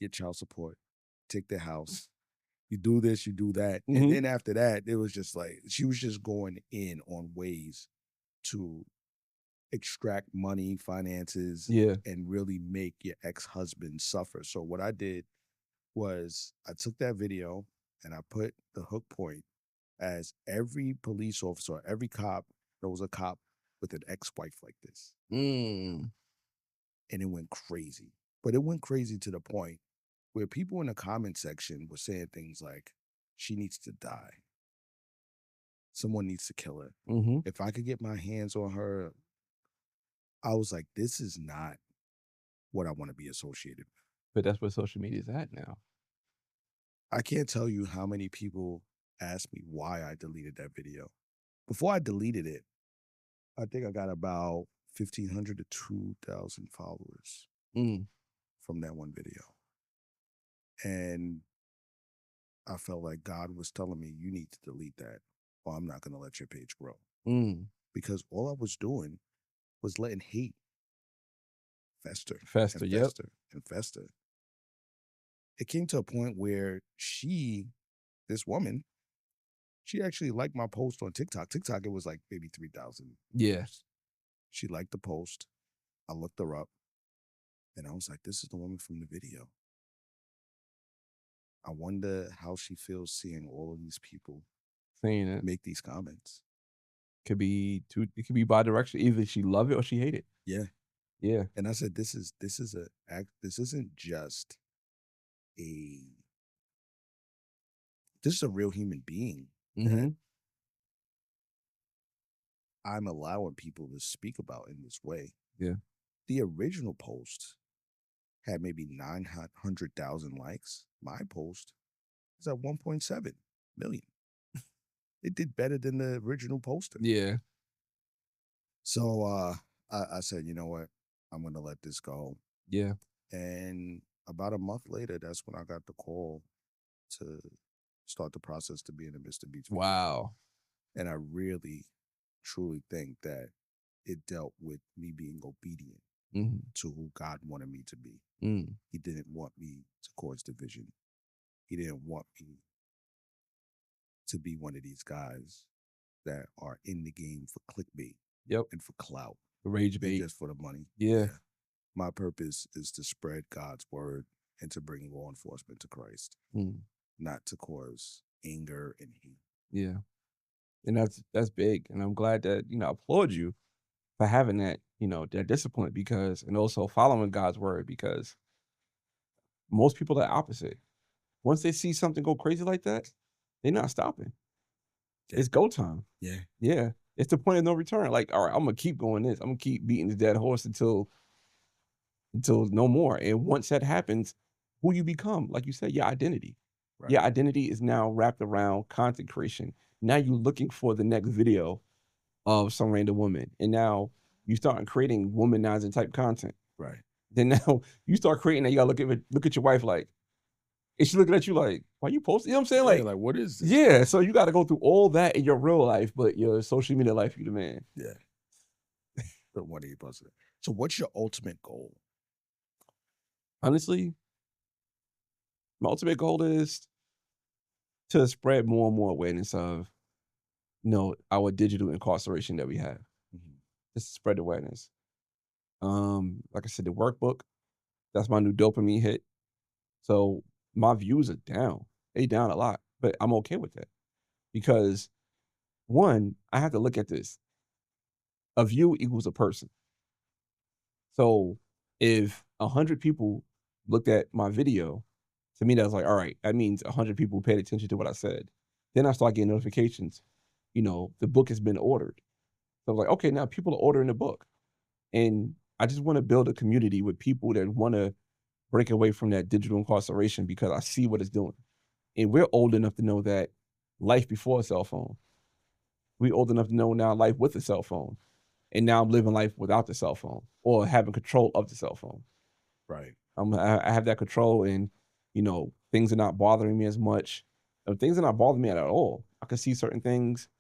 get child support, take their house. You do this, you do that. And then after that, it was just like, she was just going in on ways to extract money, finances, and really make your ex-husband suffer. So what I did was I took that video and I put the hook point as every police officer, every cop knows a cop with an ex-wife like this. And it went crazy. But it went crazy to the point where people in the comment section were saying things like, she needs to die. Someone needs to kill her. If I could get my hands on her, I was like, this is not what I want to be associated with. But that's what social media is at now. I can't tell you how many people asked me why I deleted that video. Before I deleted it, I think I got about 1,500 to 2,000 followers Mm, from that one video. And I felt like God was telling me, you need to delete that, or I'm not going to let your page grow. mm. Because all I was doing was letting hate fester Fester, and yep. fester and fester. It came to a point where this woman, she actually liked my post on TikTok. TikTok, it was like maybe 3,000 Yeah. views. She liked the post. I looked her up and I was like, this is the woman from the video. I wonder how she feels seeing all of these people Saying it. make these comments. It could be bi-directional. Either she love it or she hate it. Yeah. Yeah. And I said, this isn't just this is a real human being that Mm-hmm. I'm allowing people to speak about in this way. Yeah. The original post had maybe 900,000 likes. My post is at 1.7 million. It did better than the original poster. Yeah. So I said, you know what? I'm going to let this go. Yeah. And about a month later, that's when I got the call to start the process to be in the Mr. Beach video. Wow. And I really, truly think that it dealt with me being obedient Mm-hmm. to who God wanted me to be. Mm. He didn't want me to cause division. He didn't want me to be one of these guys that are in the game for clickbait. Yep. And for clout. Rage And bait. just for the money. Yeah. My purpose is to spread God's word and to bring law enforcement to Christ, not to cause anger and hate. Yeah. And that's big. And I'm glad that, I applaud you for having that, that discipline and also following God's word, because most people are opposite. Once they see something go crazy like that, they're not stopping. Yeah. It's go time. Yeah. Yeah. It's the point of no return. Like, all right, I'm going to keep going this. I'm going to keep beating the dead horse until no more. And once that happens, who you become, like you said, your identity. Right. Your identity is now wrapped around content creation. Now you're looking for the next video of some random woman. And now you start creating womanizing type content. Right. Then now you start creating that. You gotta look at your wife like, is she looking at you like, why you posting? You know what I'm saying? Yeah, like, what is this? Yeah. So you got to go through all that in your real life, but your social media life, you the man. Yeah. But what are you posting? So what's your ultimate goal? Honestly, my ultimate goal is to spread more and more awareness of, our digital incarceration that we have. Mm-hmm. Just to spread awareness. Like I said, the workbook, that's my new dopamine hit. So my views are down. They down a lot, but I'm okay with that because, one, I have to look at this. A view equals a person. So if 100 people looked at my video, to me, that's like, all right, that means 100 people paid attention to what I said. Then I start getting notifications, the book has been ordered. So I'm like, okay, now people are ordering the book. And I just want to build a community with people that want to break away from that digital incarceration because I see what it's doing. And we're old enough to know that life before a cell phone. We're old enough to know now life with a cell phone. And now I'm living life without the cell phone or having control of the cell phone. Right. I have that control, and, things are not bothering me as much. Things are not bothering me at all. I can see certain things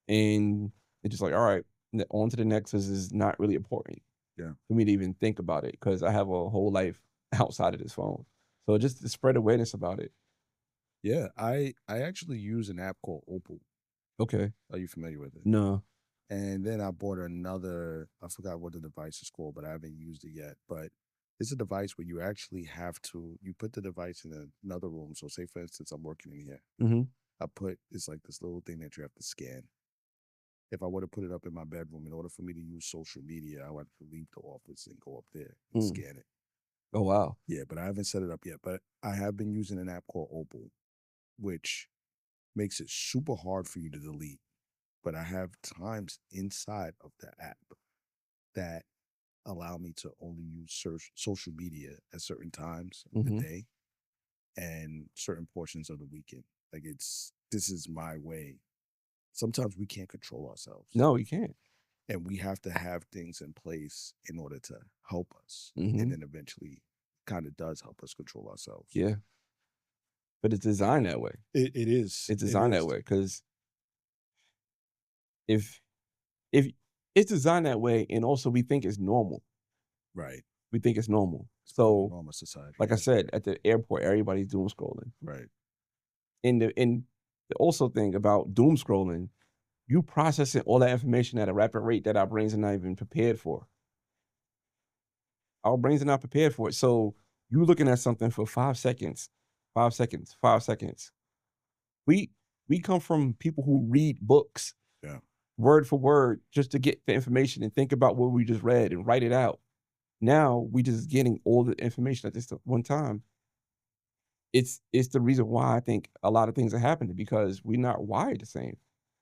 and it's just like, all right, on to the next. This is not really important for me to even think about it because I have a whole life outside of this phone. So just to spread awareness about it. Yeah, I actually use an app called Opal. Okay. Are you familiar with it? No. And then I bought another, I forgot what the device is called, but I haven't used it yet. But it's a device where you actually you put the device in another room. So say, for instance, I'm working in here. Mm-hmm. It's like this little thing that you have to scan. If I were to put it up in my bedroom, in order for me to use social media, I would have to leave the office and go up there and scan it. Oh, wow. Yeah, but I haven't set it up yet. But I have been using an app called Opal, which makes it super hard for you to delete. But I have times inside of the app that allow me to only use social media at certain times of the day. and certain portions of the weekend. Like this is my way. Sometimes we can't control ourselves. No, you can't. And we have to have things in place in order to help us. Mm-hmm. And then eventually kind of does help us control ourselves. Yeah. But it's designed that way. It is. It's designed that way because if it's designed that way, and also we think it's normal. Right. We think it's normal. It's so normal society. Like I said, at the airport, everybody's doom scrolling. Right. And the also thing about doom scrolling, you processing all that information at a rapid rate that our brains are not even prepared for. Our brains are not prepared for it. So you looking at something for 5 seconds, 5 seconds, 5 seconds. We come from people who read books, word for word, just to get the information and think about what we just read and write it out. Now we just getting all the information at this one time. It's the reason why I think a lot of things are happening, because we're not wired the same.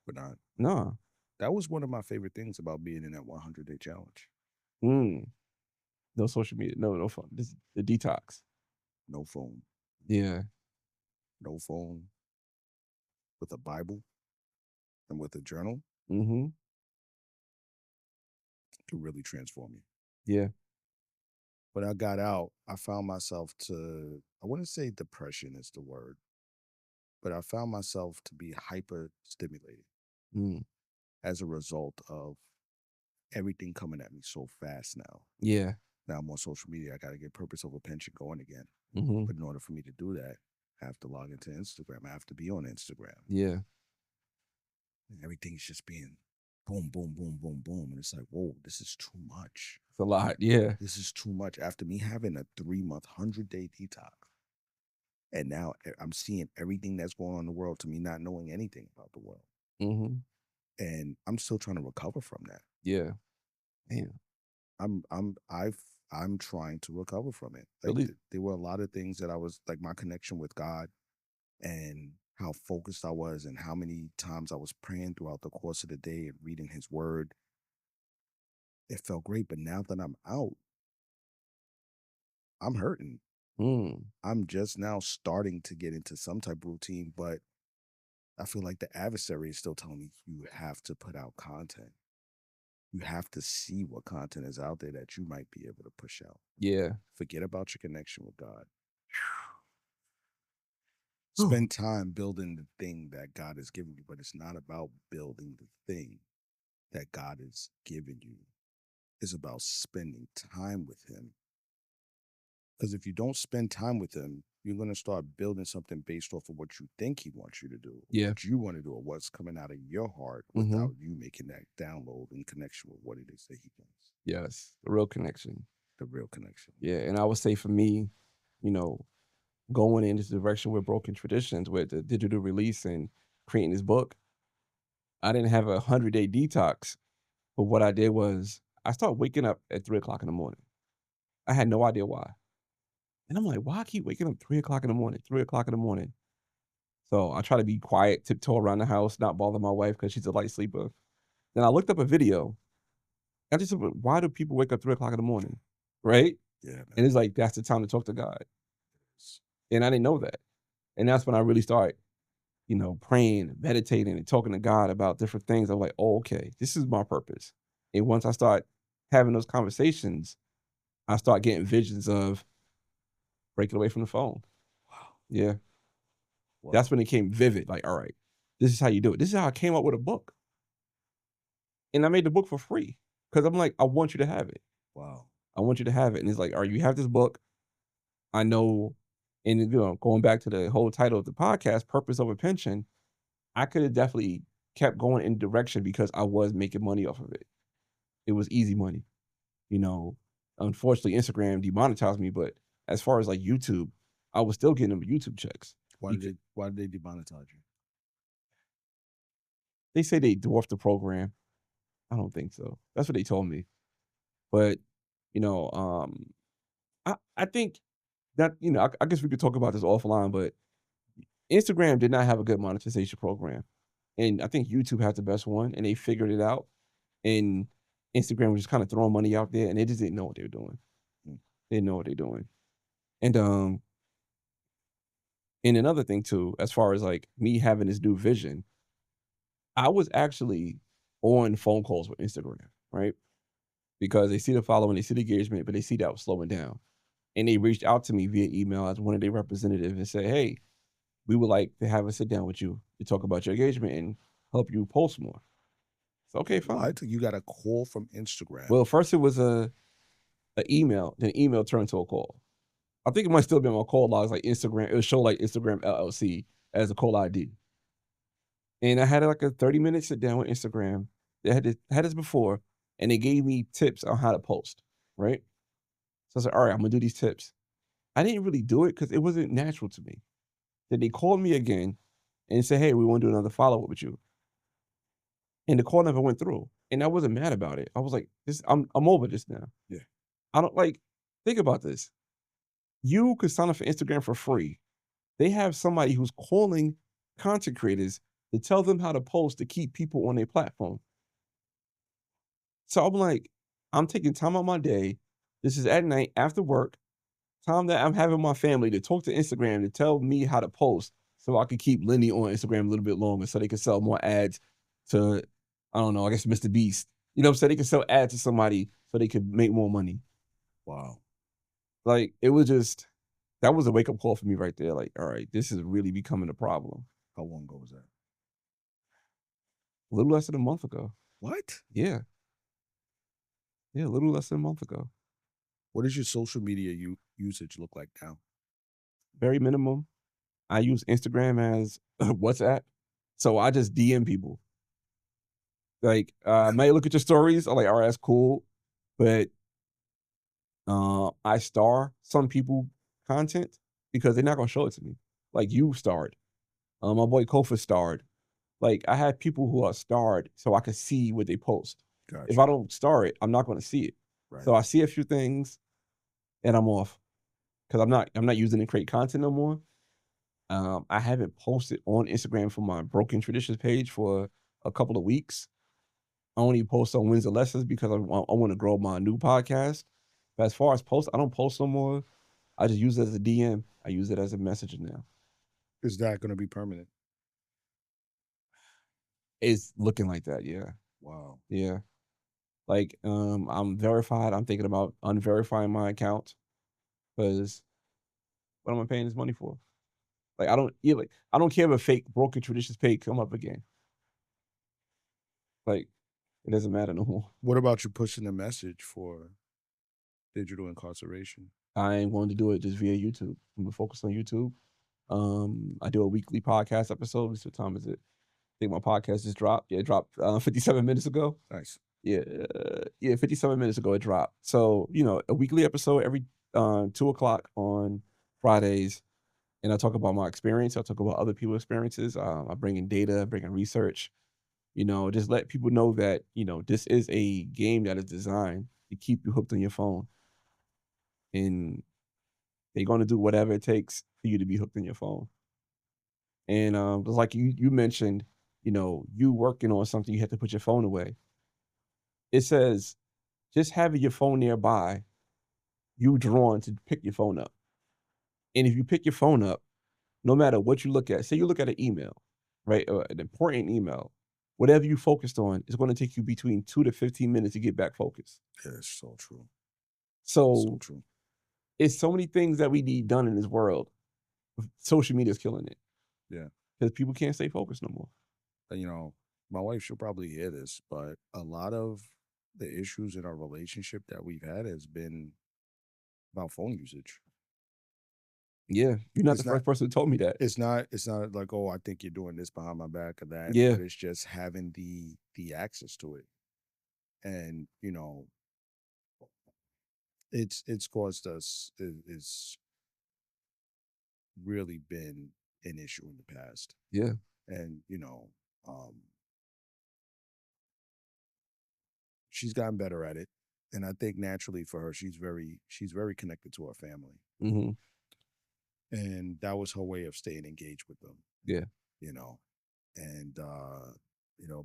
We're not. No. That was one of my favorite things about being in that 100-day challenge. No social media. No phone. This is the detox. No phone. Yeah. No phone. With a Bible and with a journal. Mm-hmm. Can really transform you. Yeah. When I got out, I found myself I wouldn't say depression is the word, but I found myself to be hyper stimulated as a result of everything coming at me so fast now. Yeah. Now I'm on social media. I got to get purpose over pension going again. Mm-hmm. But in order for me to do that, I have to log into Instagram. I have to be on Instagram. Yeah. And everything's just being boom, boom, boom, boom, boom. And it's like, whoa, this is too much. It's a lot. Yeah. This is too much. After me having a 3-month, 100-day detox. And now I'm seeing everything that's going on in the world to me not knowing anything about the world. Mm-hmm. And I'm still trying to recover from that. Yeah. Damn. I'm trying to recover from it. Like Really? there were a lot of things that I was like, my connection with God and how focused I was and how many times I was praying throughout the course of the day and reading his word. It felt great. But now that I'm out, I'm hurting. I'm just now starting to get into some type of routine, but I feel like the adversary is still telling me you have to put out content. You have to see what content is out there that you might be able to push out. Yeah. Forget about your connection with God. Spend time building the thing that God has given you, but it's not about building the thing that God has given you. It's about spending time with him. Because if you don't spend time with him, you're going to start building something based off of what you think he wants you to do, what you want to do, or what's coming out of your heart without you making that download in connection with what it is that he wants. Yes, the real connection. The real connection. Yeah, and I would say for me, going in this direction with Broken Traditions, with the digital release and creating this book, I didn't have a 100-day detox, but what I did was I started waking up at 3 o'clock in the morning. I had no idea why. And I'm like, why I keep waking up 3 o'clock in the morning, 3 o'clock in the morning? So I try to be quiet, tiptoe around the house, not bother my wife because she's a light sleeper. Then I looked up a video. I just said, why do people wake up 3 o'clock in the morning? Right? Yeah. Man. And it's like, that's the time to talk to God. And I didn't know that. And that's when I really started, praying, meditating, and talking to God about different things. I'm like, oh, okay, this is my purpose. And once I start having those conversations, I start getting visions of breaking away from the phone. Wow. Yeah. Wow. That's when it came vivid. Like, all right, this is how you do it. This is how I came up with a book. And I made the book for free because I'm like, I want you to have it. Wow. I want you to have it. And it's like, all right, you have this book. I know, and going back to the whole title of the podcast, Purpose Over Pension, I could have definitely kept going in direction because I was making money off of it. It was easy money. Unfortunately, Instagram demonetized me, but as far as like YouTube, I was still getting them YouTube checks. Why did they demonetize you? They say they dwarfed the program. I don't think so. That's what they told me. But, I think that, I guess we could talk about this offline, but Instagram did not have a good monetization program. And I think YouTube had the best one, and they figured it out. And Instagram was just kind of throwing money out there, and they just didn't know what they were doing. They didn't know what they're doing. And And another thing too, as far as like me having this new vision, I was actually on phone calls with Instagram, right? Because they see the following, they see the engagement, but they see that I was slowing down. And they reached out to me via email as one of their representatives and said, hey, we would like to have a sit down with you to talk about your engagement and help you post more. So, okay, fine. What? You got a call from Instagram? Well, first it was a email, then email turned to a call. I think it might still be on my call logs, like Instagram. It would show like Instagram LLC as a call ID. And I had like a 30-minute sit down with Instagram. They had this before, and they gave me tips on how to post, right? So I said, all right, I'm gonna do these tips. I didn't really do it because it wasn't natural to me. Then they called me again and said, hey, we want to do another follow-up with you. And the call never went through. And I wasn't mad about it. I was like, I'm over this now. Yeah. I don't like, think about this. You could sign up for Instagram for free. They have somebody who's calling content creators to tell them how to post to keep people on their platform. So I'm like, I'm taking time out my day. This is at night after work, time that I'm having my family to talk to Instagram to tell me how to post so I could keep Lenny on Instagram a little bit longer so they can sell more ads to, I don't know, I guess Mr. Beast. You know what I'm saying? They can sell ads to somebody so they could make more money. Wow. Like, it was just, that was a wake-up call for me right there. Like, all right, this is really becoming a problem. How long ago was that? A little less than a month ago. What? Yeah. Yeah, a little less than a month ago. What does your social media usage look like now? Very minimum. I use Instagram as WhatsApp. So I just DM people. Like, I may look at your stories. I'm like, all right, that's cool. But I star some people content because they're not going to show it to me. Like, you starred. My boy Kofa starred. Like, I have people who are starred so I can see what they post. Gotcha. If I don't star it, I'm not going to see it. Right. So I see a few things and I'm off because I'm not using it to create content no more. I haven't posted on Instagram for my Broken Traditions page for a couple of weeks. I only post on wins and lessons because I want to grow my new podcast. But as far as posts, I don't post no more. I just use it as a DM. I use it as a message now. Is that going to be permanent? It's looking like that, yeah. Wow. Yeah. Like, I'm verified. I'm thinking about unverifying my account because what am I paying this money for? Like, I don't care if a fake Broken Traditions page come up again. Like, it doesn't matter no more. What about you pushing the message for digital incarceration? I ain't going to do it just via YouTube. I'm gonna focus on YouTube. I do a weekly podcast episode. What time is it? I think my podcast just dropped. Yeah, it dropped 57 minutes ago. Nice. Yeah, 57 minutes ago it dropped. So, a weekly episode every 2:00 on Fridays. And I talk about my experience. I talk about other people's experiences. I bring in data, bring in research, just let people know that, this is a game that is designed to keep you hooked on your phone. And they're going to do whatever it takes for you to be hooked on your phone. And just like you mentioned, you working on something, you have to put your phone away. It says, just having your phone nearby, you drawn to pick your phone up. And if you pick your phone up, no matter what you look at, say you look at an email, right? An important email, whatever you focused on is going to take you between 2 to 15 minutes to get back focused. Yeah, it's so true. So true. It's so many things that we need done in this world. Social media is killing it. Yeah. Because people can't stay focused no more. My wife, she'll probably hear this, but a lot of the issues in our relationship that we've had has been about phone usage. Yeah, you're not the first person who told me that. It's not like, oh, I think you're doing this behind my back or that. Yeah. But it's just having the access to it. And, it's caused us, it's really been an issue in the past. Yeah. And, she's gotten better at it. And I think naturally for her, she's very connected to her family. Mm-hmm. And that was her way of staying engaged with them. Yeah. And,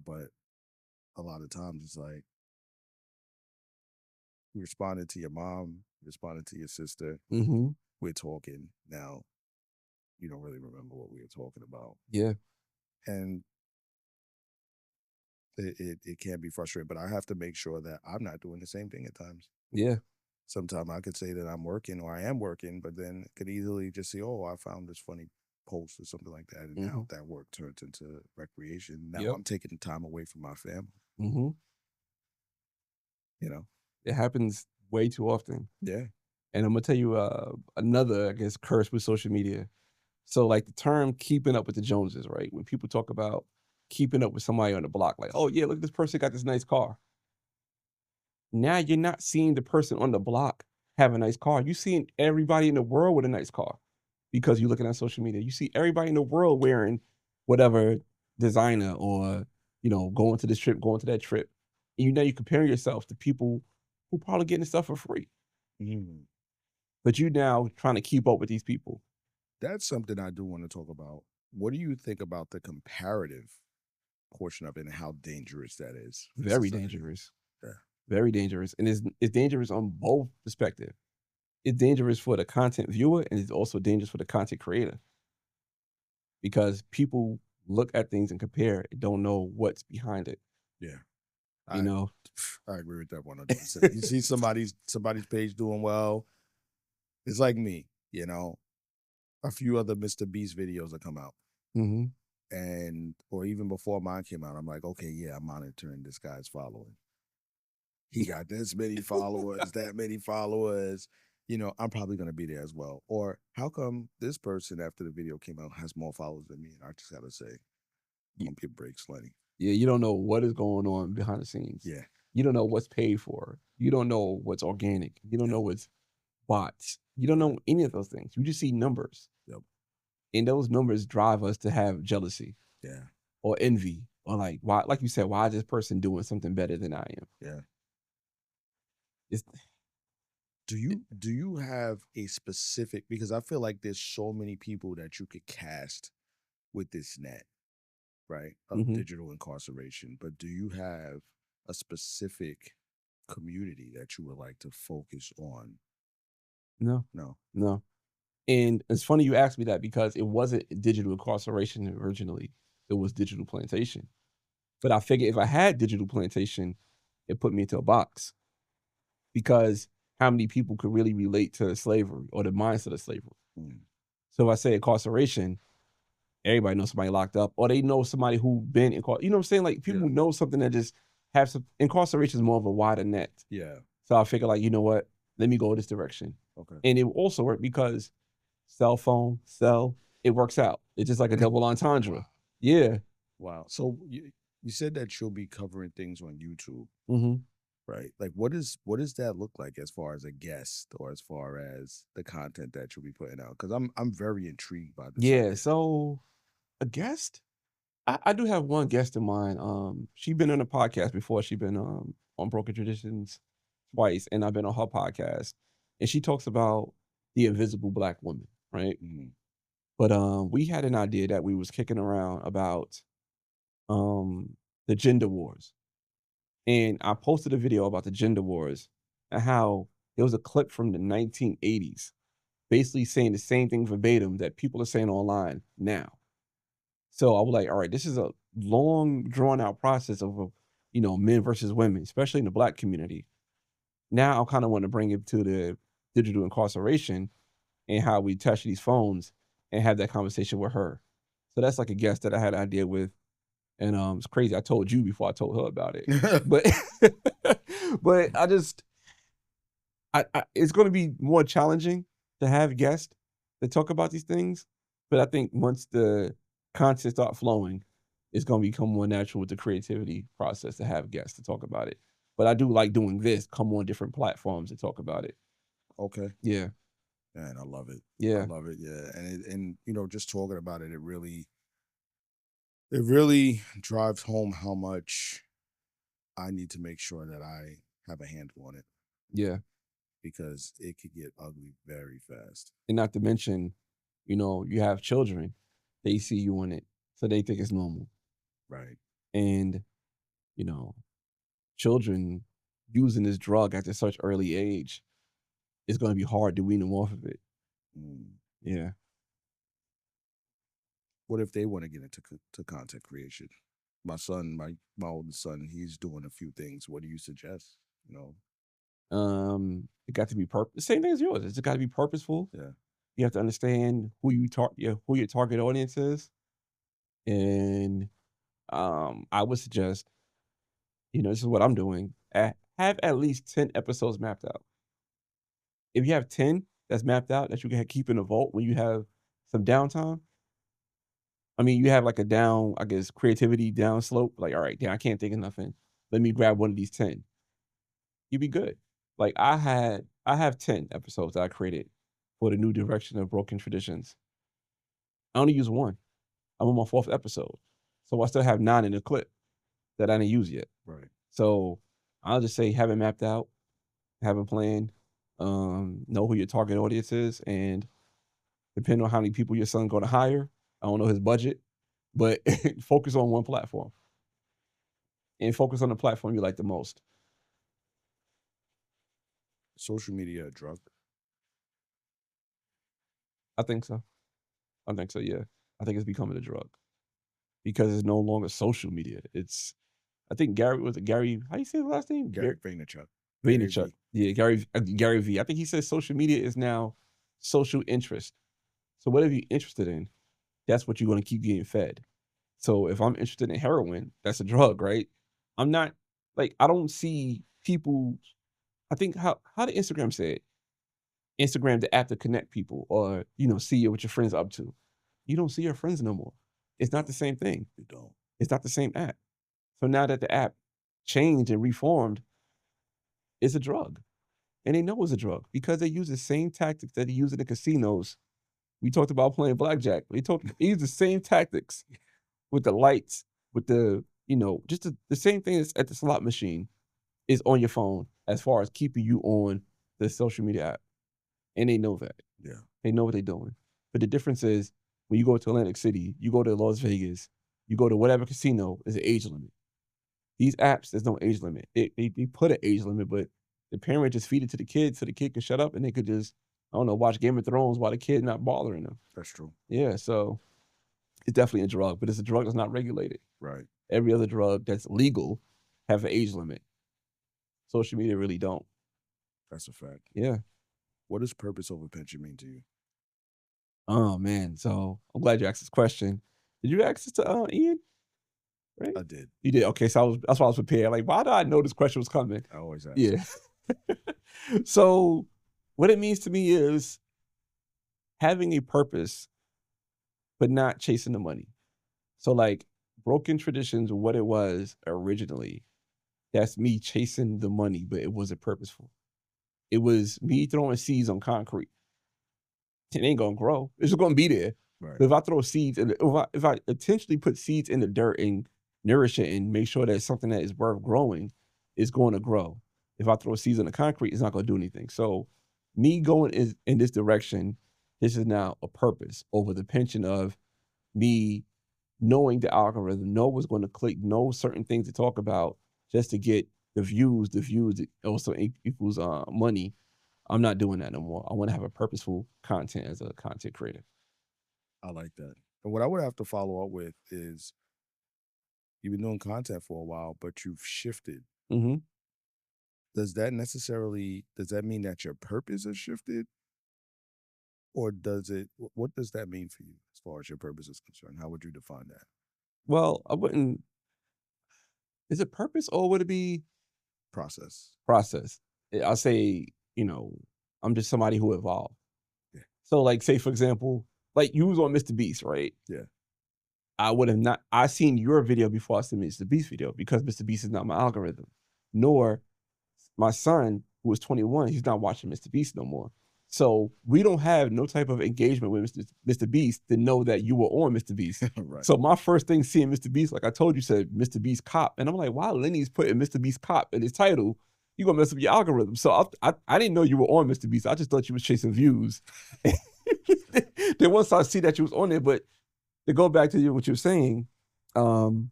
but a lot of times it's like, you responded to your mom, responded to your sister, Mm-hmm. we're talking now. you don't really remember what we were talking about. Yeah. And it can be frustrating, but I have to make sure that I'm not doing the same thing at times. Yeah. Sometimes I could say that I'm working or I am working, but then it could easily just say, oh, I found this funny post or something like that. And now that work turns into recreation. Now I'm taking the time away from my family. You know? It happens way too often. Yeah. And I'm going to tell you another, I guess, curse with social media. So like the term keeping up with the Joneses, right? When people talk about keeping up with somebody on the block, like, oh yeah, look, this person got this nice car. Now you're not seeing the person on the block have a nice car. You're seeing everybody in the world with a nice car because you're looking at social media. You see everybody in the world wearing whatever designer or, you know, going to this trip, going to that trip. And you compare yourself to people who probably getting stuff for free. But you now trying to keep up with these people. That's something I do want to talk about. What do you think about the comparative portion of it and how dangerous that is? Very dangerous. Yeah. Very dangerous. And it's dangerous on both perspectives. It's dangerous for the content viewer and it's also dangerous for the content creator. Because people look at things and compare and don't know what's behind it. Yeah. You know? I agree with that 100%. You see somebody's page doing well. It's like me, you know. A few other Mr. Beast videos that come out. And or even before mine came out, I'm like, okay, yeah, I'm monitoring this guy's following. He got this many followers, that many followers. You know, I'm probably gonna be there as well. Or how come this person after the video came out has more followers than me? And I just gotta say, pump your brakes, Lenny. Yeah, you don't know what is going on behind the scenes. Yeah. You don't know what's paid for. You don't know what's organic. You don't know what's bots. You don't know any of those things. You just see numbers. Yep. And those numbers drive us to have jealousy. Yeah. Or envy. Or like, why, like you said, why is this person doing something better than I am? Yeah. It's, do you have a specific, because I feel like there's so many people that you could cast with this net, right, of digital incarceration, but do you have a specific community that you would like to focus on? No. No. And it's funny you asked me that because it wasn't digital incarceration originally. It was digital plantation. But I figured if I had digital plantation, it put me into a box. Because how many people could really relate to slavery or the mindset of slavery? So if I say incarceration, everybody knows somebody locked up, or they know somebody who been incarcerated. You know what I'm saying? Like people know something that just have some. Incarceration is more of a wider net. Yeah. So I figure, like, you know what? Let me go this direction. Okay. And it also worked because cell phone, it works out. It's just like a double entendre. Yeah. Wow. So you said that you'll be covering things on YouTube. Right. Like what does that look like as far as a guest or as far as the content that you'll be putting out? Because I'm very intrigued by this. Yeah. So a guest? I do have one guest in mind. She's been on a podcast before. She's been on Broken Traditions twice, and I've been on her podcast. And she talks about the invisible Black woman, right? But we had an idea that we was kicking around about the gender wars. And I posted a video about the gender wars and how there was a clip from the 1980s basically saying the same thing verbatim that people are saying online now. So I was like, all right, this is a long, drawn out process of, you know, men versus women, especially in the Black community. Now I kind of want to bring it to the digital incarceration and how we touch these phones and have that conversation with her. So that's like a guest that I had an idea with. And it's crazy. I told you before I told her about it. But but it's going to be more challenging to have guests to talk about these things. But I think once the content start flowing, it's going to become more natural with the creativity process to have guests to talk about it. But I do like doing this, come on different platforms and talk about it. Okay. Yeah. Man, I love it. Yeah. I love it. Yeah. And you know, just talking about it, it really drives home how much I need to make sure that I have a handle on it. Yeah. Because it could get ugly very fast. And not to mention, you know, you have children, they see you on it, so they think it's normal. Right. And, you know, children using this drug at such early age, it's going to be hard to wean them off of it. Yeah. what if they want to get into content creation? My son, my oldest son, he's doing a few things. What do you suggest? You know, It got to be same thing as yours. It's got to be purposeful. yeah, You have to understand who your target audience is, and I would suggest, this is what I'm doing. Have at least 10 episodes mapped out. If you have 10 that's mapped out that you can keep in the vault when you have some downtime, I mean, you have like a down, I guess, creativity down slope. Like, all right, damn, I can't think of nothing. Let me grab one of these 10. You'd be good. Like I have 10 episodes that I created for the new direction of Broken Traditions. I only use one. I'm on my 4th episode. So I still have 9 in the clip that I didn't use yet. right. So I'll just say have it mapped out, have a plan, know who your target audience is, and depending on how many people your son going to hire, I don't know his budget, but focus on one platform. And focus on the platform you like the most. Social media a drug? I think so. Yeah. I think it's becoming a drug because it's no longer social media. I think Gary, how do you say his last name? Gary Vaynerchuk. Vaynerchuk. Yeah, Gary V. I think he says social media is now social interest. So whatever you're interested in, that's what you're going to keep getting fed. So if I'm interested in heroin, that's a drug, right? I'm not, like, I don't see people, I think how did Instagram say it? Instagram, the app to connect people or, see what your friends are up to. You don't see your friends no more. It's not the same thing. You don't. It's not the same app. So now that the app changed and reformed, it's a drug. And they know it's a drug because they use the same tactics that they use in the casinos. We talked about playing blackjack. They use the same tactics with the lights, with the, just the same thing as at the slot machine is on your phone as far as keeping you on the social media app. And they know that. Yeah. They know what they're doing. But the difference is when you go to Atlantic City, you go to Las Vegas, you go to whatever casino, there's an age limit. These apps, there's no age limit. They put an age limit, but the parent just feed it to the kid so the kid can shut up and they could just, watch Game of Thrones while the kid not bothering them. That's true. Yeah, so it's definitely a drug, but it's a drug that's not regulated. Right. Every other drug that's legal have an age limit. Social media really don't. That's a fact. Yeah. What does purpose over pension mean to you? Oh, man. So I'm glad you asked this question. Did you ask this to Ian? Right? I did. You did? Okay, so that's why I was prepared. Like, why did I know this question was coming? I always ask. Yeah. So what it means to me is having a purpose, but not chasing the money. So like Broken Traditions, what it was originally, that's me chasing the money, but it wasn't purposeful. It was me throwing seeds on concrete. It ain't gonna grow. It's just gonna be there. Right. But if I throw seeds, if I intentionally put seeds in the dirt and nourish it and make sure that it's something that is worth growing, it's going to grow. If I throw seeds in the concrete, it's not going to do anything. So me going in this direction, this is now a purpose over the pension of me knowing the algorithm, know what's going to click, know certain things to talk about just to get the views also equals money. I'm not doing that no more. I want to have a purposeful content as a content creator. I like that. And what I would have to follow up with is you've been doing content for a while, but you've shifted. Mm-hmm. Does that mean that your purpose has shifted? Or what does that mean for you as far as your purpose is concerned? How would you define that? Well, is it purpose or would it be Process? I'll say, I'm just somebody who evolved. Yeah. So like, say for example, like you was on Mr. Beast, right? Yeah. I seen your video before I seen Mr. Beast video because Mr. Beast is not my algorithm. Nor my son, who is 21, he's not watching Mr. Beast no more. So we don't have no type of engagement with Mr. Beast to know that you were on Mr. Beast. Right. So my first thing seeing Mr. Beast, like I told you, said Mr. Beast Cop. And I'm like, wow, Lenny's putting Mr. Beast Cop in his title. You're going to mess up your algorithm. So I didn't know you were on Mr. Beast. I just thought you was chasing views. Then once I see that you was on there, but to go back to what you're saying, you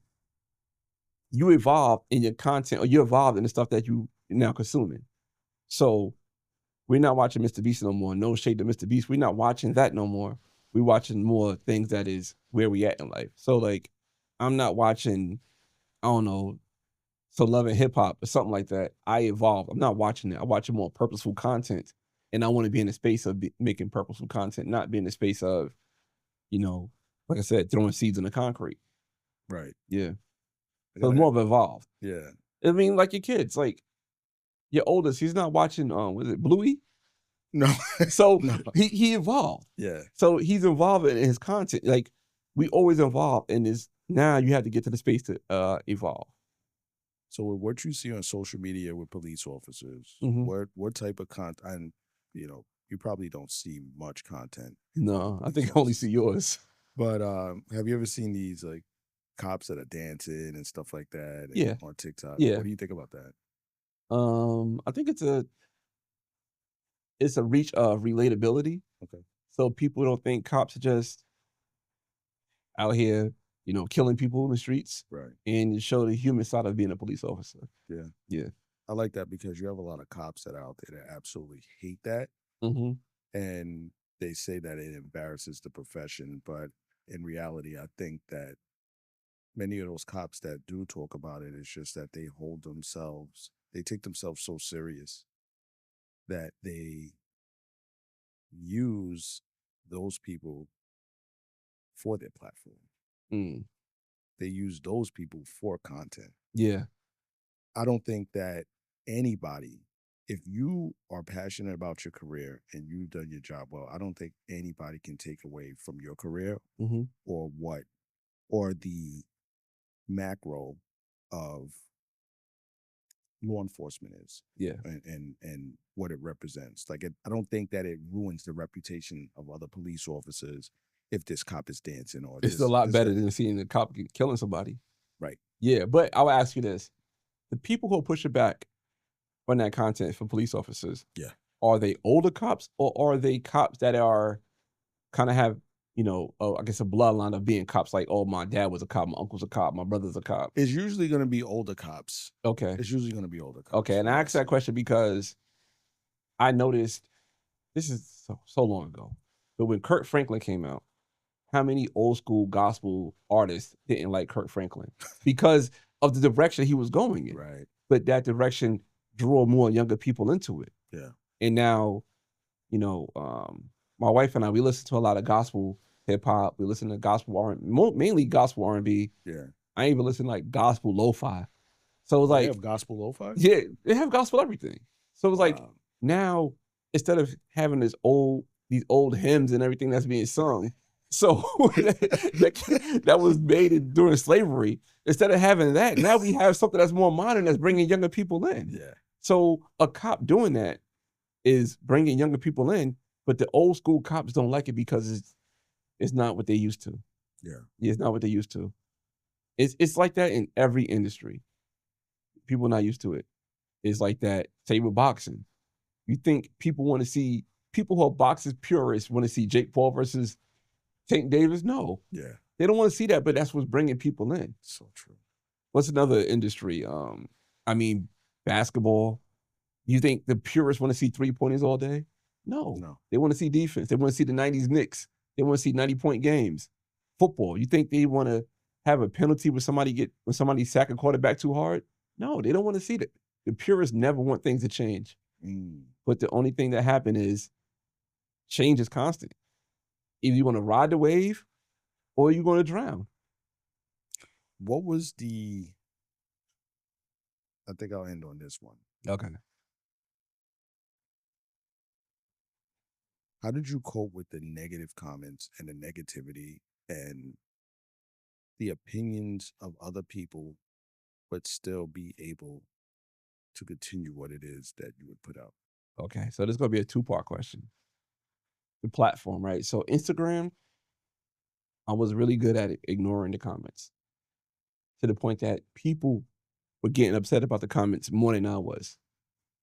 evolved in your content or you evolved in the stuff that you now consuming. So we're not watching Mr. Beast no more. No shade to Mr. Beast. We're not watching that no more. we watching more things that is where we at in life. So like, I'm not watching, I don't know, So Love and Hip Hop or something like that. I evolve. I'm not watching it. I'm watching more purposeful content. And I want to be in the space of making purposeful content, not be in the space of, you know, like I said, throwing seeds in the concrete. Right. Yeah. So it's more of evolved. Yeah. I mean, like your kids, like your oldest, he's not watching, was it Bluey? No. So No. he evolved. Yeah. So he's involved in his content. Like we always evolve, and is now you have to get to the space to evolve. So with what you see on social media with police officers, what type of content? And you probably don't see much content. No, I think I only see yours. But have you ever seen these like cops that are dancing and stuff like that? Yeah. On TikTok. Yeah. What do you think about that? I think it's a reach of relatability. Okay. So people don't think cops are just out here, killing people in the streets. Right. And show the human side of being a police officer. Yeah. Yeah. I like that because you have a lot of cops that are out there that absolutely hate that. And they say that it embarrasses the profession. But in reality, I think that many of those cops that do talk about it, it's just that they take themselves so serious that they use those people for their platform. They use those people for content. Yeah. I don't think that anybody, if you are passionate about your career and you've done your job well, I don't think anybody can take away from your career or the macro of law enforcement is. Yeah. And what it represents. Like, I don't think that it ruins the reputation of other police officers if this cop is dancing or it's a lot better than seeing the cop killing somebody. Right. Yeah, but I'll ask you this. The people who are pushing back on that content for police officers, are they older cops or are they cops that are kind of have, I guess a bloodline of being cops? Like, oh, my dad was a cop, my uncle's a cop, my brother's a cop. It's usually going to be older cops. Okay. It's usually going to be older cops. Okay, and I asked that question because I noticed, this is so long ago, but when Kirk Franklin came out, how many old school gospel artists didn't like Kirk Franklin because of the direction he was going in? Right. But that direction drew more younger people into it. Yeah. And now, my wife and I, we listen to a lot of gospel hip hop. We listen to gospel R&B, mainly gospel R&B. Yeah. I even listen to like gospel lo-fi. So it's like, they have gospel lo-fi? Yeah, they have gospel everything. So it's like now, instead of having these old hymns and everything that's being sung, so that was made during slavery. Instead of having that, now we have something that's more modern that's bringing younger people in. Yeah. So a cop doing that is bringing younger people in, but the old school cops don't like it because it's not what they used to. Yeah. It's not what they used to. It's like that in every industry. People are not used to it. It's like that. Say with boxing. You think people want to see, people who are boxers purists want to see Jake Paul versus Tank Davis? No. Yeah. They don't want to see that, but that's what's bringing people in. So true. What's another industry? Basketball. You think the purists want to see 3-pointers all day? No. They want to see defense. They want to see the 90s Knicks. They want to see 90-point games. Football. You think they want to have a penalty when somebody sack a quarterback too hard? No, they don't want to see that. The purists never want things to change. But the only thing that happened is change is constant. Either you want to ride the wave or you're going to drown. What was I think I'll end on this one. Okay. How did you cope with the negative comments and the negativity and the opinions of other people, but still be able to continue what it is that you would put out? Okay, so this is going to be a 2-part question. The platform, right? So Instagram, I was really good at ignoring the comments to the point that people were getting upset about the comments more than I was.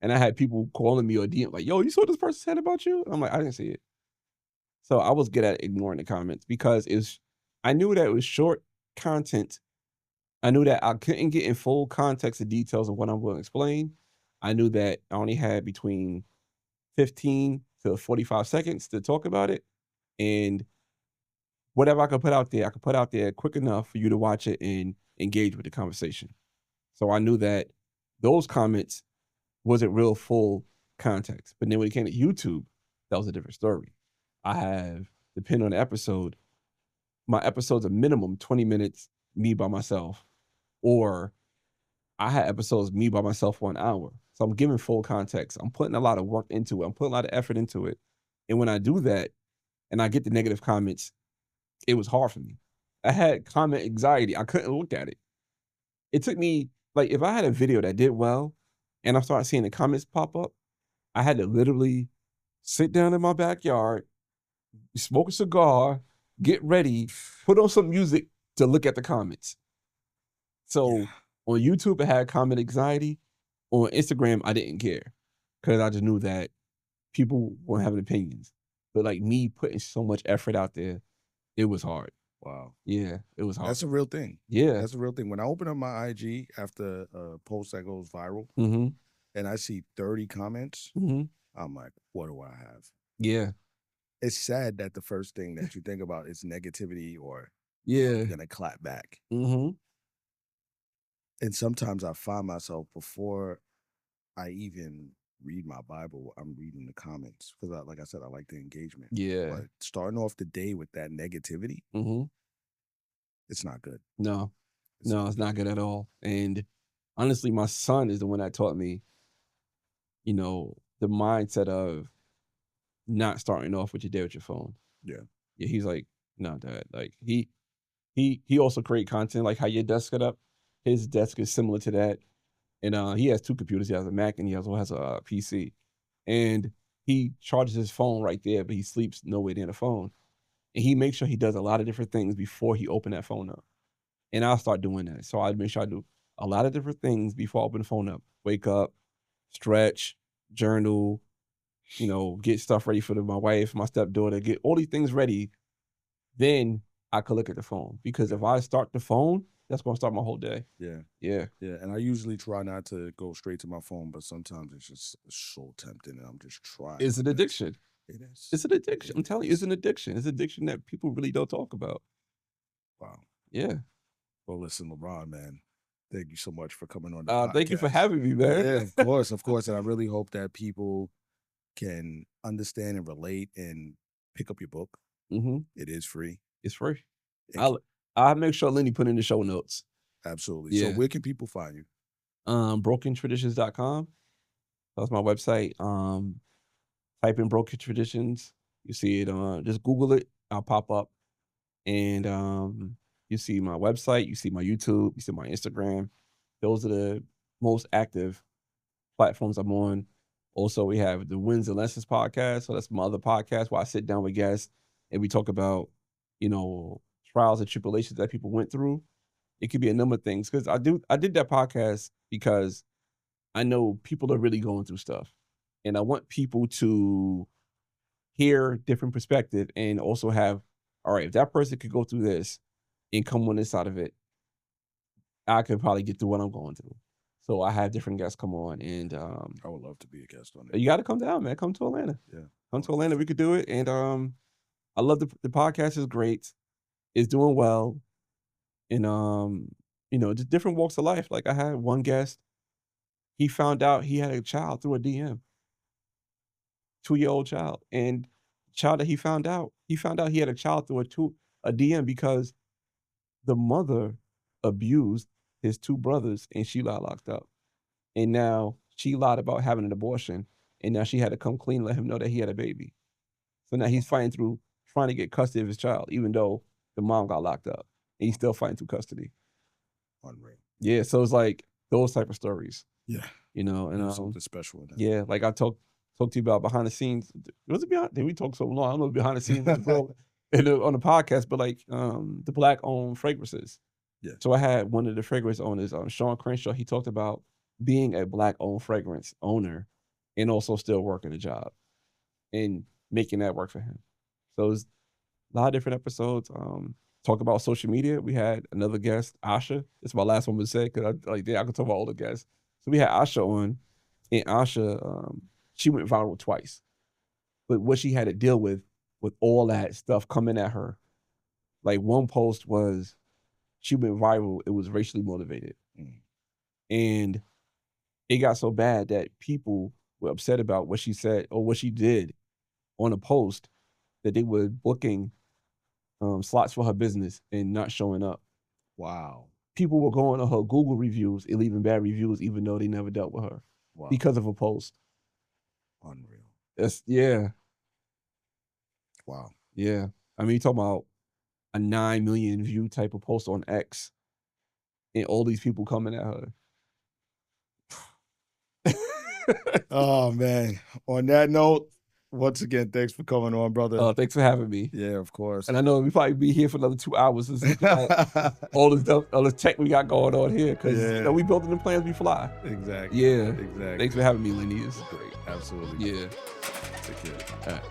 And I had people calling me or DM like, yo, you saw what this person said about you? I'm like, I didn't see it. So I was good at ignoring the comments because I knew that it was short content. I knew that I couldn't get in full context and details of what I'm going to explain. I knew that I only had between 15 to 45 seconds to talk about it. And whatever I could put out there, I could put out there quick enough for you to watch it and engage with the conversation. So I knew that those comments wasn't real full context. But then when it came to YouTube, that was a different story. I have, depending on the episode, my episodes are minimum 20 minutes, me by myself, or I had episodes me by myself for an hour. So I'm giving full context. I'm putting a lot of work into it. I'm putting a lot of effort into it. And when I do that and I get the negative comments, it was hard for me. I had comment anxiety. I couldn't look at it. It took me, like, if I had a video that did well and I started seeing the comments pop up, I had to literally sit down in my backyard, smoke a cigar, get ready, put on some music to look at the comments. So on YouTube, I had comment anxiety. On Instagram, I didn't care because I just knew that people weren't having opinions. But like me putting so much effort out there, it was hard. Wow. Yeah, it was hard. That's a real thing. Yeah. That's a real thing. When I open up my IG after a post that goes viral and I see 30 comments, I'm like, what do I have? Yeah. It's sad that the first thing that you think about is negativity or you're going to clap back. And sometimes I find myself, before I even read my Bible, I'm reading the comments because, like I said, I like the engagement. Yeah. But starting off the day with that negativity, it's not good. No, it's not good at all. And honestly, my son is the one that taught me, you know, the mindset of not starting off with your day with your phone. Yeah. Yeah, he's like, no, Dad. Like he also create content, like how your desk set up. His desk is similar to that. And he has two computers. He has a Mac and he also has a PC. And he charges his phone right there, but he sleeps nowhere near the phone. And he makes sure he does a lot of different things before he open that phone up. And I'll start doing that. So I make sure I do a lot of different things before I open the phone up. Wake up, stretch, journal, you know, get stuff ready for my wife, my stepdaughter, get all these things ready. Then I could look at the phone. Because if I start the phone, that's going to start my whole day. Yeah. Yeah. Yeah. And I usually try not to go straight to my phone, but sometimes it's just so tempting and I'm just trying. It's an addiction. It is. It's an addiction. I'm telling you, it's an addiction. It's an addiction that people really don't talk about. Wow. Yeah. Well, listen, LeBron, man, thank you so much for coming on the podcast. Thank you for having me, man. Yeah, of course. And I really hope that people can understand and relate and pick up your book. It is free. It's free. I'll make sure Lenny put in the show notes. Absolutely. Yeah. So where can people find you? BrokenTraditions.com. That's my website. Type in Broken Traditions. You see it. Just Google it. I'll pop up. And you see my website. You see my YouTube. You see my Instagram. Those are the most active platforms I'm on. Also, we have the Wins and Lessons podcast. So that's my other podcast where I sit down with guests and we talk about, you know, trials and tribulations that people went through. It could be a number of things. Because I did that podcast because I know people are really going through stuff. And I want people to hear different perspective and also have, all right, if that person could go through this and come on this side of it, I could probably get through what I'm going through. So I have different guests come on, and I would love to be a guest on it. You got to come down, man. Come to Atlanta. Yeah, come to Atlanta. We could do it. And I love the podcast is great. It's doing well, and you know, just different walks of life. Like I had one guest, he found out he had a child through a DM, 2-year-old child, and child that he found out he had a child through a DM because the mother abused his two brothers and she got locked up. And now she lied about having an abortion. And now she had to come clean and let him know that he had a baby. So now he's fighting through trying to get custody of his child, even though the mom got locked up. And he's still fighting through custody. Unreal. Yeah, so it's like those type of stories. Yeah. You know, and something special in that. Yeah, like I talked to you about behind the scenes. Was it behind? Did we talk so long? I don't know if behind the scenes on the podcast, but like the Black-owned fragrances. Yeah. So I had one of the fragrance owners, Sean Crenshaw. He talked about being a Black-owned fragrance owner and also still working a job and making that work for him. So it was a lot of different episodes. Talk about social media. We had another guest, Asha. It's my last one to say because I can talk about all the guests. So we had Asha on, and Asha, she went viral twice. But what she had to deal with all that stuff coming at her, Like one post was, she went viral. It was racially motivated. And it got so bad that people were upset about what she said or what she did on a post, that they were booking slots for her business and not showing up. Wow. People were going to her Google reviews and leaving bad reviews, even though they never dealt with her. Wow. Because of a post. Unreal. Yeah. Wow. Yeah. I mean, you're talking about a 9 million view type of post on X and all these people coming at her. Oh, man. On that note, once again, thanks for coming on, brother. Thanks for having me. Yeah, of course. And I know we probably be here for another 2 hours. All this stuff, all this tech we got going on here, because you know, we building the plans, we fly. Exactly. Yeah. Exactly. Thanks for having me, Lenny. It's great. Absolutely. Yeah. Take care. All right.